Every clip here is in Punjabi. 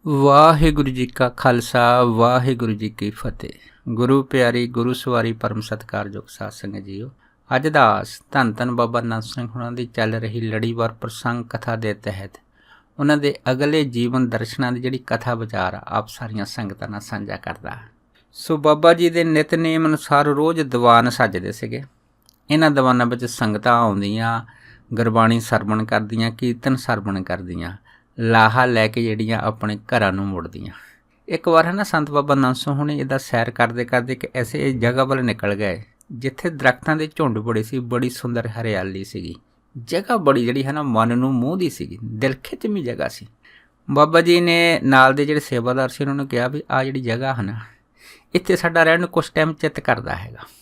ਵਾਹਿਗੁਰੂ ਜੀ ਕਾ ਖਾਲਸਾ ਵਾਹਿਗੁਰੂ ਜੀ ਕੀ ਫਤਿਹ। ਗੁਰੂ ਪਿਆਰੀ ਗੁਰੂ ਸਵਾਰੀ ਪਰਮ ਸਤਿਕਾਰਯੋਗ ਸਾਧ ਸੰਗਤ ਜੀਓ, ਅੱਜ ਦਾ ਧੰਨ ਧੰਨ ਬਾਬਾ ਨੰਦ ਸਿੰਘ ਹੁਣਾਂ ਦੀ ਚੱਲ ਰਹੀ ਲੜੀਵਾਰ ਪ੍ਰਸੰਗ ਕਥਾ ਦੇ ਤਹਿਤ ਉਹਨਾਂ ਦੇ ਅਗਲੇ ਜੀਵਨ ਦਰਸ਼ਨਾਂ ਦੀ ਜਿਹੜੀ ਕਥਾ ਵਿਚਾਰ ਆਪ ਸਾਰੀਆਂ ਸੰਗਤਾਂ ਨਾਲ ਸਾਂਝਾ ਕਰਦਾ। ਸੋ ਬਾਬਾ ਜੀ ਦੇ ਨਿਤਨੇਮ ਅਨੁਸਾਰ ਰੋਜ਼ ਦੀਵਾਨ ਸੱਜਦੇ ਸੀਗੇ। ਇਹਨਾਂ ਦੀਵਾਨਾਂ ਵਿੱਚ ਸੰਗਤਾਂ ਆਉਂਦੀਆਂ, ਗੁਰਬਾਣੀ ਸਰਵਣ ਕਰਦੀਆਂ, ਕੀਰਤਨ ਸਰਵਣ ਕਰਦੀਆਂ, ਲਾਹਾ ਲੈ ਕੇ ਜਿਹੜੀਆਂ ਆਪਣੇ ਘਰਾਂ ਨੂੰ ਮੁੜਦੀਆਂ। ਇੱਕ ਵਾਰ ਹੈ ਨਾ, ਸੰਤ ਬਾਬਾ ਨੰਦ ਸਿੰਘ ਹੁਣੇ ਇਹਦਾ ਸੈਰ ਕਰਦੇ ਕਰਦੇ ਇੱਕ ਐਸੇ ਜਗ੍ਹਾ ਵੱਲ ਨਿਕਲ ਗਏ ਜਿੱਥੇ ਦਰਖਤਾਂ ਦੇ ਝੁੰਡ ਬੜੇ ਸੀ, ਬੜੀ ਸੁੰਦਰ ਹਰਿਆਲੀ ਸੀਗੀ। ਜਗ੍ਹਾ ਬੜੀ ਜਿਹੜੀ ਹੈ ਨਾ ਮਨ ਨੂੰ ਮੋਹਦੀ ਸੀਗੀ, ਦਿਲ ਖਿੱਚਵੀਂ ਜਗ੍ਹਾ ਸੀ। ਬਾਬਾ ਜੀ ਨੇ ਨਾਲ ਦੇ ਜਿਹੜੇ ਸੇਵਾਦਾਰ ਸੀ ਉਹਨਾਂ ਨੂੰ ਕਿਹਾ ਵੀ ਆਹ ਜਿਹੜੀ ਜਗ੍ਹਾ ਹੈ ਨਾ, ਇੱਥੇ ਸਾਡਾ ਰਹਿਣ ਨੂੰ ਕੁਛ ਟਾਈਮ ਚਿੱਤ ਕਰਦਾ ਹੈਗਾ।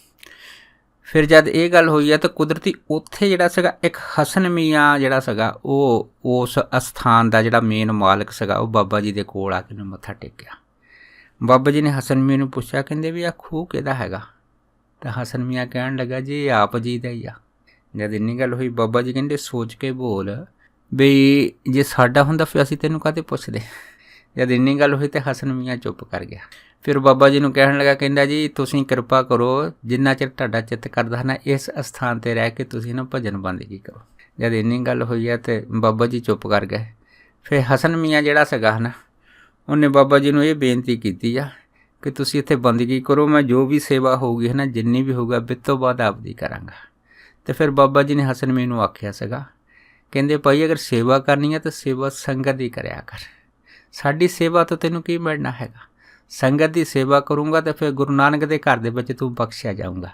ਫਿਰ ਜਦ ਇਹ ਗੱਲ ਹੋਈ ਆ ਤਾਂ ਕੁਦਰਤੀ ਉੱਥੇ ਜਿਹੜਾ ਸੀਗਾ ਇੱਕ ਹਸਨ ਮੀਆਂ ਜਿਹੜਾ ਸੀਗਾ ਉਹ ਉਸ ਅਸਥਾਨ ਦਾ ਜਿਹੜਾ ਮੇਨ ਮਾਲਕ ਸੀਗਾ, ਉਹ ਬਾਬਾ ਜੀ ਦੇ ਕੋਲ ਆ ਕੇ ਨੂੰ ਮੱਥਾ ਟੇਕਿਆ। ਬਾਬਾ ਜੀ ਨੇ ਹਸਨ ਮੀਆਂ ਨੂੰ ਪੁੱਛਿਆ, ਕਹਿੰਦੇ ਵੀ ਆਹ ਖੂਹ ਕਿਹਦਾ ਹੈਗਾ? ਤਾਂ ਹਸਨ ਮੀਆਂ ਕਹਿਣ ਲੱਗਾ, ਜੀ ਆਪ ਜੀ ਦਾ ਹੀ ਆ। ਜਦ ਇੰਨੀ ਗੱਲ ਹੋਈ ਬਾਬਾ ਜੀ ਕਹਿੰਦੇ, ਸੋਚ ਕੇ ਬੋਲ ਵੀ ਜੇ ਸਾਡਾ ਹੁੰਦਾ ਫਿਰ ਅਸੀਂ ਤੈਨੂੰ ਕਾਹਤੇ ਪੁੱਛਦੇ। ਜਦ ਇੰਨੀ ਗੱਲ ਹੋਈ ਤਾਂ ਹਸਨ ਮੀਆਂ ਚੁੱਪ ਕਰ ਗਿਆ। ਫਿਰ ਬਾਬਾ ਜੀ ਨੂੰ ਕਹਿਣ ਲੱਗਾ, ਕਹਿੰਦਾ ਜੀ ਤੁਸੀਂ ਕਿਰਪਾ ਕਰੋ, ਜਿੰਨਾ ਚਿਰ ਤੁਹਾਡਾ ਚਿੱਤ ਕਰਦਾ ਹੈ ਨਾ ਇਸ ਅਸਥਾਨ 'ਤੇ ਰਹਿ ਕੇ ਤੁਸੀਂ ਨਾ ਭਜਨ ਬੰਦਗੀ ਕਰੋ। ਜਦ ਇੰਨੀ ਗੱਲ ਹੋਈ ਹੈ ਤਾਂ ਬਾਬਾ ਜੀ ਚੁੱਪ ਕਰ ਗਏ। ਫਿਰ ਹਸਨ ਮੀਆਂ ਜਿਹੜਾ ਸੀਗਾ ਨਾ, ਉਹਨੇ ਬਾਬਾ ਜੀ ਨੂੰ ਇਹ ਬੇਨਤੀ ਕੀਤੀ ਆ ਕਿ ਤੁਸੀਂ ਇੱਥੇ ਬੰਦਗੀ ਕਰੋ, ਮੈਂ ਜੋ ਵੀ ਸੇਵਾ ਹੋਊਗੀ ਹੈ ਨਾ, ਜਿੰਨੀ ਵੀ ਹੋਊਗਾ ਬਿੱਤ ਤੋਂ ਬਾਅਦ ਆਪਦੀ ਕਰਾਂਗਾ। ਅਤੇ ਫਿਰ ਬਾਬਾ ਜੀ ਨੇ ਹਸਨ ਮੀਆਂ ਨੂੰ ਆਖਿਆ ਸੀਗਾ, ਕਹਿੰਦੇ ਭਾਈ ਅਗਰ ਸੇਵਾ ਕਰਨੀ ਹੈ ਤਾਂ ਸੇਵਾ ਸੰਗਤ ਦੀ ਕਰਿਆ ਕਰ। ਸਾਡੀ ਸੇਵਾ ਤੋਂ ਤੈਨੂੰ ਕੀ ਮਿਲਣਾ ਹੈਗਾ? ਸੰਗਤ ਦੀ ਸੇਵਾ ਕਰੂੰਗਾ ਤਾਂ ਫਿਰ ਗੁਰੂ ਨਾਨਕ ਦੇ ਘਰ ਦੇ ਵਿੱਚ ਤੂੰ ਬਖਸ਼ਿਆ ਜਾਊਂਗਾ।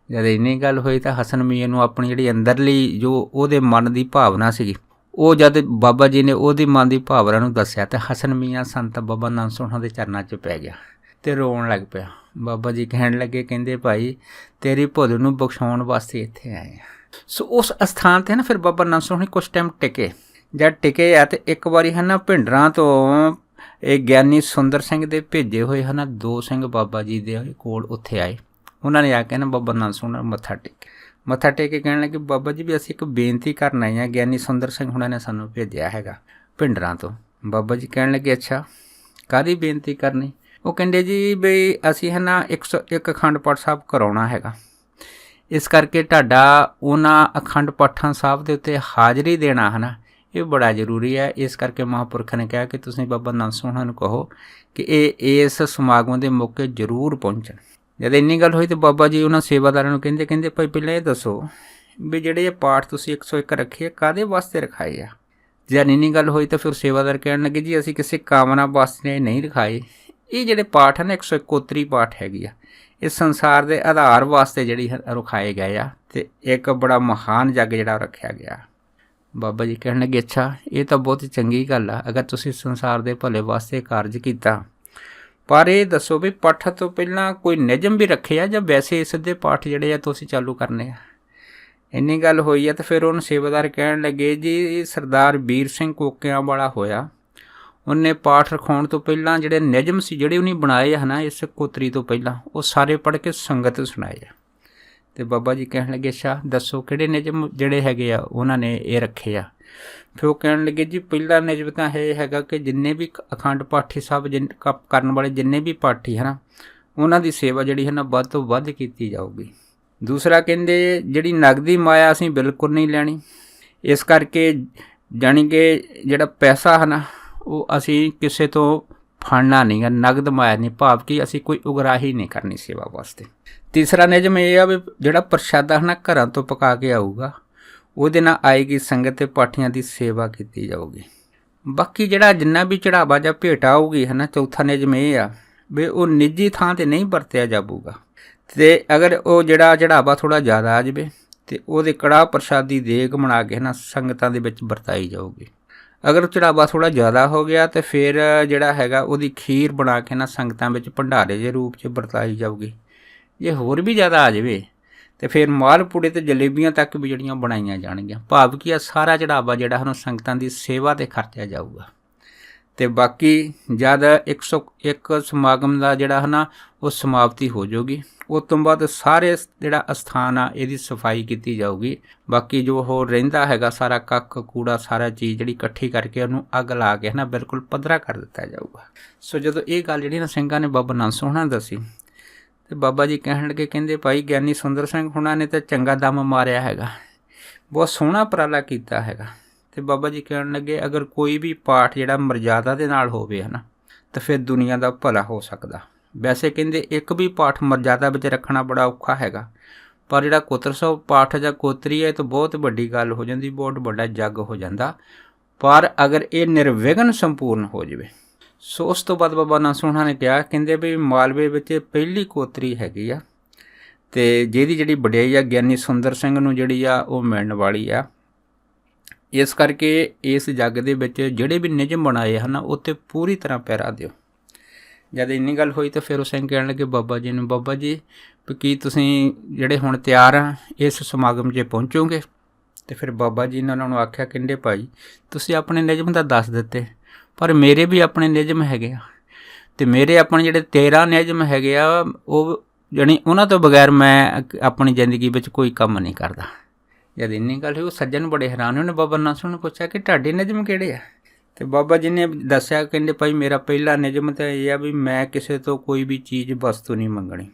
ਜਦ ਇੰਨੀ ਗੱਲ ਹੋਈ ਤਾਂ ਹਸਨ ਮੀਆਂ ਨੂੰ ਆਪਣੀ ਜਿਹੜੀ ਅੰਦਰਲੀ ਜੋ ਉਹਦੇ ਮਨ ਦੀ ਭਾਵਨਾ ਸੀਗੀ, ਉਹ ਜਦ ਬਾਬਾ ਜੀ ਨੇ ਉਹਦੀ ਮਨ ਦੀ ਭਾਵਨਾ ਨੂੰ ਦੱਸਿਆ ਤਾਂ ਹਸਨ ਮੀਆਂ ਸੰਤ ਬਾਬਾ ਨੰਦ ਸਿੰਘ ਹੁਣਾਂ ਦੇ ਚਰਨਾਂ 'ਚ ਪੈ ਗਿਆ ਅਤੇ ਰੋਣ ਲੱਗ ਪਿਆ। ਬਾਬਾ ਜੀ ਕਹਿਣ ਲੱਗੇ, ਕਹਿੰਦੇ ਭਾਈ ਤੇਰੀ ਭੁੱਲ ਨੂੰ ਬਖਸ਼ਾਉਣ ਵਾਸਤੇ ਇੱਥੇ ਆਏ ਆ। ਸੋ ਉਸ ਅਸਥਾਨ 'ਤੇ ਨਾ ਫਿਰ ਬਾਬਾ ਨੰਦ ਸਿੰਘ ਹੁਣੀ ਕੁਛ ਟਾਈਮ ਟਿਕੇ। ਜਦ ਟਿਕੇ ਆ ਅਤੇ ਇੱਕ ਵਾਰੀ ਹੈ ਨਾ ਭਿੰਡਰਾਂ ਤੋਂ ਇਹ ਗਿਆਨੀ ਸੁੰਦਰ ਸਿੰਘ ਦੇ ਭੇਜੇ ਹੋਏ ਹਨ ਦੋ ਸਿੰਘ ਬਾਬਾ ਜੀ ਦੇ ਕੋਲ ਉੱਥੇ ਆਏ। ਉਹਨਾਂ ਨੇ ਆ ਕੇ ਨਾ ਬਾਬਾ ਨੰਦ ਸਿੰਘ ਨਾਲ ਮੱਥਾ ਟੇਕ ਕੇ ਕਹਿਣ ਲੱਗੇ, ਬਾਬਾ ਜੀ ਵੀ ਅਸੀਂ ਇੱਕ ਬੇਨਤੀ ਕਰਨ ਆਏ ਹਾਂ, ਗਿਆਨੀ ਸੁੰਦਰ ਸਿੰਘ ਹੁਣਾਂ ਨੇ ਸਾਨੂੰ ਭੇਜਿਆ ਹੈਗਾ ਭਿੰਡਰਾਂ ਤੋਂ। ਬਾਬਾ ਜੀ ਕਹਿਣ ਲੱਗੇ, ਅੱਛਾ ਕਾਹਦੀ ਬੇਨਤੀ ਕਰਨੀ? ਉਹ ਕਹਿੰਦੇ ਜੀ ਬਈ ਅਸੀਂ ਹੈ ਨਾ 101 ਅਖੰਡ ਪਾਠ ਸਾਹਿਬ ਕਰਾਉਣਾ ਹੈਗਾ, ਇਸ ਕਰਕੇ ਤੁਹਾਡਾ ਉਹਨਾਂ ਅਖੰਡ ਪਾਠਾਂ ਸਾਹਿਬ ਦੇ ਉੱਤੇ ਹਾਜ਼ਰੀ ਦੇਣਾ ਹੈ ਨਾ, ਇਹ ਬੜਾ ਜ਼ਰੂਰੀ ਹੈ। ਇਸ ਕਰਕੇ ਮਹਾਂਪੁਰਖ ਨੇ ਕਿਹਾ ਕਿ ਤੁਸੀਂ ਬਾਬਾ ਨੰਦ ਸਿੰਘ ਹੁਣਾਂ ਨੂੰ ਕਹੋ ਕਿ ਇਹ ਇਸ ਸਮਾਗਮ ਦੇ ਮੌਕੇ ਜ਼ਰੂਰ ਪਹੁੰਚਣ। ਜਦ ਇੰਨੀ ਗੱਲ ਹੋਈ ਤਾਂ ਬਾਬਾ ਜੀ ਉਹਨਾਂ ਸੇਵਾਦਾਰਾਂ ਨੂੰ ਕਹਿੰਦੇ ਭਾਈ ਪਹਿਲਾਂ ਇਹ ਦੱਸੋ ਵੀ ਜਿਹੜੇ ਇਹ ਪਾਠ ਤੁਸੀਂ 101 ਰੱਖੇ ਆ ਕਾਹਦੇ ਵਾਸਤੇ ਰਖਾਏ ਆ? ਜਦ ਇੰਨੀ ਗੱਲ ਹੋਈ ਤਾਂ ਫਿਰ ਸੇਵਾਦਾਰ ਕਹਿਣ ਲੱਗੇ, ਜੀ ਅਸੀਂ ਕਿਸੇ ਕਾਮਨਾ ਵਾਸਤੇ ਨਹੀਂ ਰਖਾਏ। ਇਹ ਜਿਹੜੇ ਪਾਠ ਹਨ 171 ਪਾਠ ਹੈਗੀ ਆ, ਇਸ ਸੰਸਾਰ ਦੇ ਆਧਾਰ ਵਾਸਤੇ ਜਿਹੜੀ ਰਖਾਏ ਗਏ ਆ ਅਤੇ ਇੱਕ ਬੜਾ ਮਹਾਨ ਜੱਗ ਜਿਹੜਾ ਰੱਖਿਆ ਗਿਆ। ਬਾਬਾ ਜੀ ਕਹਿਣ ਲੱਗੇ, ਅੱਛਾ ਇਹ ਤਾਂ ਬਹੁਤ ਚੰਗੀ ਗੱਲ ਆ ਅਗਰ ਤੁਸੀਂ ਸੰਸਾਰ ਦੇ ਭਲੇ ਵਾਸਤੇ ਕਾਰਜ ਕੀਤਾ, ਪਰ ਇਹ ਦੱਸੋ ਵੀ ਪਾਠਾਂ ਤੋਂ ਪਹਿਲਾਂ ਕੋਈ ਨਿਯਮ ਵੀ ਰੱਖੇ ਆ ਜਾਂ ਵੈਸੇ ਸਿੱਧੇ ਪਾਠ ਜਿਹੜੇ ਆ ਤੁਸੀਂ ਚਾਲੂ ਕਰਨੇ ਆ? ਇੰਨੀ ਗੱਲ ਹੋਈ ਆ ਤਾਂ ਫਿਰ ਉਹਨੂੰ ਸੇਵਾਦਾਰ ਕਹਿਣ ਲੱਗੇ, ਜੀ ਸਰਦਾਰ ਵੀਰ ਸਿੰਘ ਕੋਕਿਆਂ ਵਾਲਾ ਹੋਇਆ, ਉਹਨੇ ਪਾਠ ਰਖਾਉਣ ਤੋਂ ਪਹਿਲਾਂ ਜਿਹੜੇ ਨਿਯਮ ਸੀ ਜਿਹੜੇ ਉਹਨੇ ਬਣਾਏ ਹੈ ਨਾ ਇਸ ਕੋਤਰੀ ਤੋਂ ਪਹਿਲਾਂ, ਉਹ ਸਾਰੇ ਪੜ੍ਹ ਕੇ ਸੰਗਤ ਸੁਣਾਏ ਆ। ਅਤੇ ਬਾਬਾ ਜੀ ਕਹਿਣ ਲੱਗੇ, ਅੱਛਾ ਦੱਸੋ ਕਿਹੜੇ ਨਿਯਮ ਜਿਹੜੇ ਹੈਗੇ ਆ ਉਹਨਾਂ ਨੇ ਇਹ ਰੱਖੇ ਆ? ਫਿਰ ਉਹ ਕਹਿਣ ਲੱਗੇ, ਜੀ ਪਹਿਲਾ ਨਿਯਮ ਤਾਂ ਇਹ ਹੈਗਾ ਕਿ ਜਿੰਨੇ ਵੀ ਅਖੰਡ ਪਾਠੀ ਸਾਹਿਬ ਕਰਨ ਵਾਲੇ ਜਿੰਨੇ ਵੀ ਪਾਠੀ ਹੈ ਨਾ, ਉਹਨਾਂ ਦੀ ਸੇਵਾ ਜਿਹੜੀ ਹੈ ਨਾ ਵੱਧ ਤੋਂ ਵੱਧ ਕੀਤੀ ਜਾਊਗੀ। ਦੂਸਰਾ ਕਹਿੰਦੇ ਜਿਹੜੀ ਨਗਦੀ ਮਾਇਆ ਅਸੀਂ ਬਿਲਕੁਲ ਨਹੀਂ ਲੈਣੀ, ਇਸ ਕਰਕੇ ਜਾਣੀ ਕਿ ਜਿਹੜਾ ਪੈਸਾ ਹੈ ਨਾ ਉਹ ਅਸੀਂ ਕਿਸੇ ਤੋਂ ਫੜਨਾ ਨਹੀਂ ਗਾ, ਨਗਦ ਮਾਇਆ ਨਹੀਂ, ਭਾਵ ਕਿ ਅਸੀਂ ਕੋਈ ਉਗਰਾਹੀ ਨਹੀਂ ਕਰਨੀ ਸੇਵਾ ਵਾਸਤੇ। ਤੀਸਰਾ ਨਿਯਮ ਇਹ ਆ ਵੀ ਜਿਹੜਾ ਪ੍ਰਸ਼ਾਦਾ ਹੈ ਨਾ ਘਰਾਂ ਤੋਂ ਪਕਾ ਕੇ ਆਊਗਾ, ਉਹਦੇ ਨਾਲ ਆਏਗੀ ਸੰਗਤ ਅਤੇ ਪਾਠੀਆਂ ਦੀ ਸੇਵਾ ਕੀਤੀ ਜਾਊਗੀ। ਬਾਕੀ ਜਿਹੜਾ ਜਿੰਨਾ ਵੀ ਚੜਾਵਾ ਜਾਂ ਭੇਟ ਆਊਗੀ ਹੈ ਨਾ, ਚੌਥਾ ਨਿਯਮ ਇਹ ਆ ਵੀ ਉਹ ਨਿੱਜੀ ਥਾਂ 'ਤੇ ਨਹੀਂ ਵਰਤਿਆ ਜਾਊਗਾ, ਅਤੇ ਅਗਰ ਉਹ ਜਿਹੜਾ ਚੜਾਵਾ ਥੋੜ੍ਹਾ ਜ਼ਿਆਦਾ ਆ ਜਾਵੇ ਅਤੇ ਉਹਦੇ ਕੜਾਹ ਪ੍ਰਸ਼ਾਦੀ ਦੇਗ ਬਣਾ ਕੇ ਨਾ ਸੰਗਤਾਂ ਦੇ ਵਿੱਚ ਵਰਤਾਈ ਜਾਊਗੀ। ਅਗਰ ਚੜਾਵਾ ਥੋੜ੍ਹਾ ਜ਼ਿਆਦਾ ਹੋ ਗਿਆ ਤਾਂ ਫਿਰ ਜਿਹੜਾ ਹੈਗਾ ਉਹਦੀ ਖੀਰ ਬਣਾ ਕੇ ਨਾ ਸੰਗਤਾਂ ਵਿੱਚ ਭੰਡਾਰੇ ਦੇ ਰੂਪ 'ਚ ਵਰਤਾਈ ਜਾਊਗੀ। ਜੇ ਹੋਰ ਵੀ ਜ਼ਿਆਦਾ ਆ ਜਾਵੇ ਅਤੇ ਫਿਰ ਮਾਲ ਪੂੜੇ ਅਤੇ ਜਲੇਬੀਆਂ ਤੱਕ ਵੀ ਜਿਹੜੀਆਂ ਬਣਾਈਆਂ ਜਾਣਗੀਆਂ, ਭਾਵ ਕਿ ਆ ਸਾਰਾ ਚੜਾਵਾ ਜਿਹੜਾ ਸਾਨੂੰ ਸੰਗਤਾਂ ਦੀ ਸੇਵਾ 'ਤੇ ਖਰਚਿਆ ਜਾਊਗਾ। ਤੇ ਬਾਕੀ ਜਦ 101 ਸਮਾਗਮ ਦਾ ਜਿਹੜਾ ਹੈ ਨਾ ਉਹ ਸਮਾਪਤੀ ਹੋ ਜਾਊਗੀ, ਉਸ ਤੋਂ ਬਾਅਦ ਸਾਰੇ ਜਿਹੜਾ ਅਸਥਾਨ ਆ ਇਹਦੀ ਸਫਾਈ ਕੀਤੀ ਜਾਊਗੀ। ਬਾਕੀ ਜੋ ਹੋਰ ਰਹਿੰਦਾ ਹੈਗਾ ਸਾਰਾ ਕੱਖ ਕੂੜਾ ਸਾਰਾ ਚੀਜ਼ ਜਿਹੜੀ ਇਕੱਠੀ ਕਰਕੇ ਉਹਨੂੰ ਅੱਗ ਲਾ ਕੇ ਹੈ ਨਾ ਬਿਲਕੁਲ ਪੱਧਰਾ ਕਰ ਦਿੱਤਾ ਜਾਊਗਾ। ਸੋ ਜਦੋਂ ਇਹ ਗੱਲ ਜਿਹੜੀ ਨਾ ਸਿੰਘਾਂ ਨੇ ਬਾਬਾ ਨੰਦ ਸਿੰਘ ਹੁਣਾਂ ਦੱਸੀ ਤੇ ਬਾਬਾ ਜੀ ਕਹਿਣ ਲੱਗੇ, ਕਹਿੰਦੇ ਭਾਈ ਗਿਆਨੀ ਸੁੰਦਰ ਸਿੰਘ ਹੁਣਾਂ ਨੇ ਤਾਂ ਚੰਗਾ ਦਮ ਮਾਰਿਆ ਹੈਗਾ, ਬਹੁਤ ਸੋਹਣਾ ਉਪਰਾਲਾ ਕੀਤਾ ਹੈਗਾ। ਤੇ ਬਾਬਾ ਜੀ ਕਹਿਣ ਲੱਗੇ ਅਗਰ ਕੋਈ ਵੀ ਪਾਠ ਜਿਹੜਾ ਮਰਜ਼ਾਦਾ ਦੇ ਨਾਲ ਹੋਵੇ ਹੈ ਨਾ ਤਾਂ ਫਿਰ ਦੁਨੀਆ ਦਾ ਭਲਾ ਹੋ ਸਕਦਾ। ਵੈਸੇ ਕਹਿੰਦੇ ਇੱਕ ਵੀ ਪਾਠ ਮਰਜ਼ਾਦਾ ਵਿੱਚ ਰੱਖਣਾ ਬੜਾ ਔਖਾ ਹੈਗਾ, ਪਰ ਜਿਹੜਾ ਕੋਤਰ ਸਾਹਿਬ ਪਾਠ ਜਾਂ ਕੋਤਰੀ ਹੈ ਤਾਂ ਬਹੁਤ ਵੱਡੀ ਗੱਲ ਹੋ ਜਾਂਦੀ, ਬਹੁਤ ਵੱਡਾ ਜੱਗ ਹੋ ਜਾਂਦਾ। ਪਰ ਅਗਰ ਇਹ ਨਿਰਵਿਘਨ ਸੰਪੂਰਨ ਹੋ ਜਾਵੇ। ਸੋ ਉਸ ਤੋਂ ਬਾਅਦ ਬਾਬਾ ਨੰਦ ਸਿੰਘ ਹੁਣਾਂ ਨੇ ਕਿਹਾ, ਕਹਿੰਦੇ ਵੀ ਮਾਲਵੇ ਵਿੱਚ ਪਹਿਲੀ ਕੋਤਰੀ ਹੈਗੀ ਆ ਅਤੇ ਜਿਹਦੀ ਜਿਹੜੀ ਵਡਿਆਈ ਆ ਗਿਆਨੀ ਸੁੰਦਰ ਸਿੰਘ ਨੂੰ ਜਿਹੜੀ ਆ ਉਹ ਮਿਲਣ ਵਾਲੀ ਆ। ਇਸ ਕਰਕੇ ਇਸ ਜੱਗ ਦੇ ਵਿੱਚ ਜਿਹੜੇ ਵੀ ਨਿਯਮ ਬਣਾਏ ਹਨ ਉੱਤੇ ਪੂਰੀ ਤਰ੍ਹਾਂ ਪਹਿਰਾ ਦਿਓ। ਜਦ ਇੰਨੀ ਗੱਲ ਹੋਈ ਤਾਂ ਫਿਰ ਉਹ ਸਿੰਘ ਕਹਿਣ ਲੱਗੇ ਬਾਬਾ ਜੀ ਨੂੰ, ਬਾਬਾ ਜੀ ਵੀ ਕੀ ਤੁਸੀਂ ਜਿਹੜੇ ਹੁਣ ਤਿਆਰ ਆ ਇਸ ਸਮਾਗਮ 'ਚ ਪਹੁੰਚੋਗੇ? ਅਤੇ ਫਿਰ ਬਾਬਾ ਜੀ ਨੇ ਉਹਨਾਂ ਨੂੰ ਆਖਿਆ, ਕਹਿੰਦੇ ਭਾਈ ਤੁਸੀਂ ਆਪਣੇ ਨਿਯਮ ਤਾਂ ਦੱਸ ਦਿੱਤੇ, ਪਰ ਮੇਰੇ ਵੀ ਆਪਣੇ ਨਿਯਮ ਹੈਗੇ ਆ ਅਤੇ ਮੇਰੇ ਆਪਣੇ ਜਿਹੜੇ 13 ਨਿਯਮ ਹੈਗੇ ਆ ਉਹ ਜਾਣੀ ਉਹਨਾਂ ਤੋਂ ਬਗੈਰ ਮੈਂ ਆਪਣੀ ਜ਼ਿੰਦਗੀ ਵਿੱਚ ਕੋਈ ਕੰਮ ਨਹੀਂ ਕਰਦਾ। ਜਦ ਇੰਨੀ ਗੱਲ ਹੋਈ ਉਹ ਸੱਜਣ ਬੜੇ ਹੈਰਾਨ ਹੋਏ। ਬਾਬਾ ਨੰਦ ਸਿੰਘ ਨੂੰ ਪੁੱਛਿਆ ਕਿ ਤੁਹਾਡੇ ਨਿਯਮ ਕਿਹੜੇ ਆ? ਅਤੇ ਬਾਬਾ ਜੀ ਨੇ ਦੱਸਿਆ, ਕਹਿੰਦੇ ਭਾਈ ਮੇਰਾ ਪਹਿਲਾ ਨਿਯਮ ਤਾਂ ਇਹ ਆ ਵੀ ਮੈਂ ਕਿਸੇ ਤੋਂ ਕੋਈ ਵੀ ਚੀਜ਼ ਵਸਤੂ ਨਹੀਂ ਮੰਗਣੀ।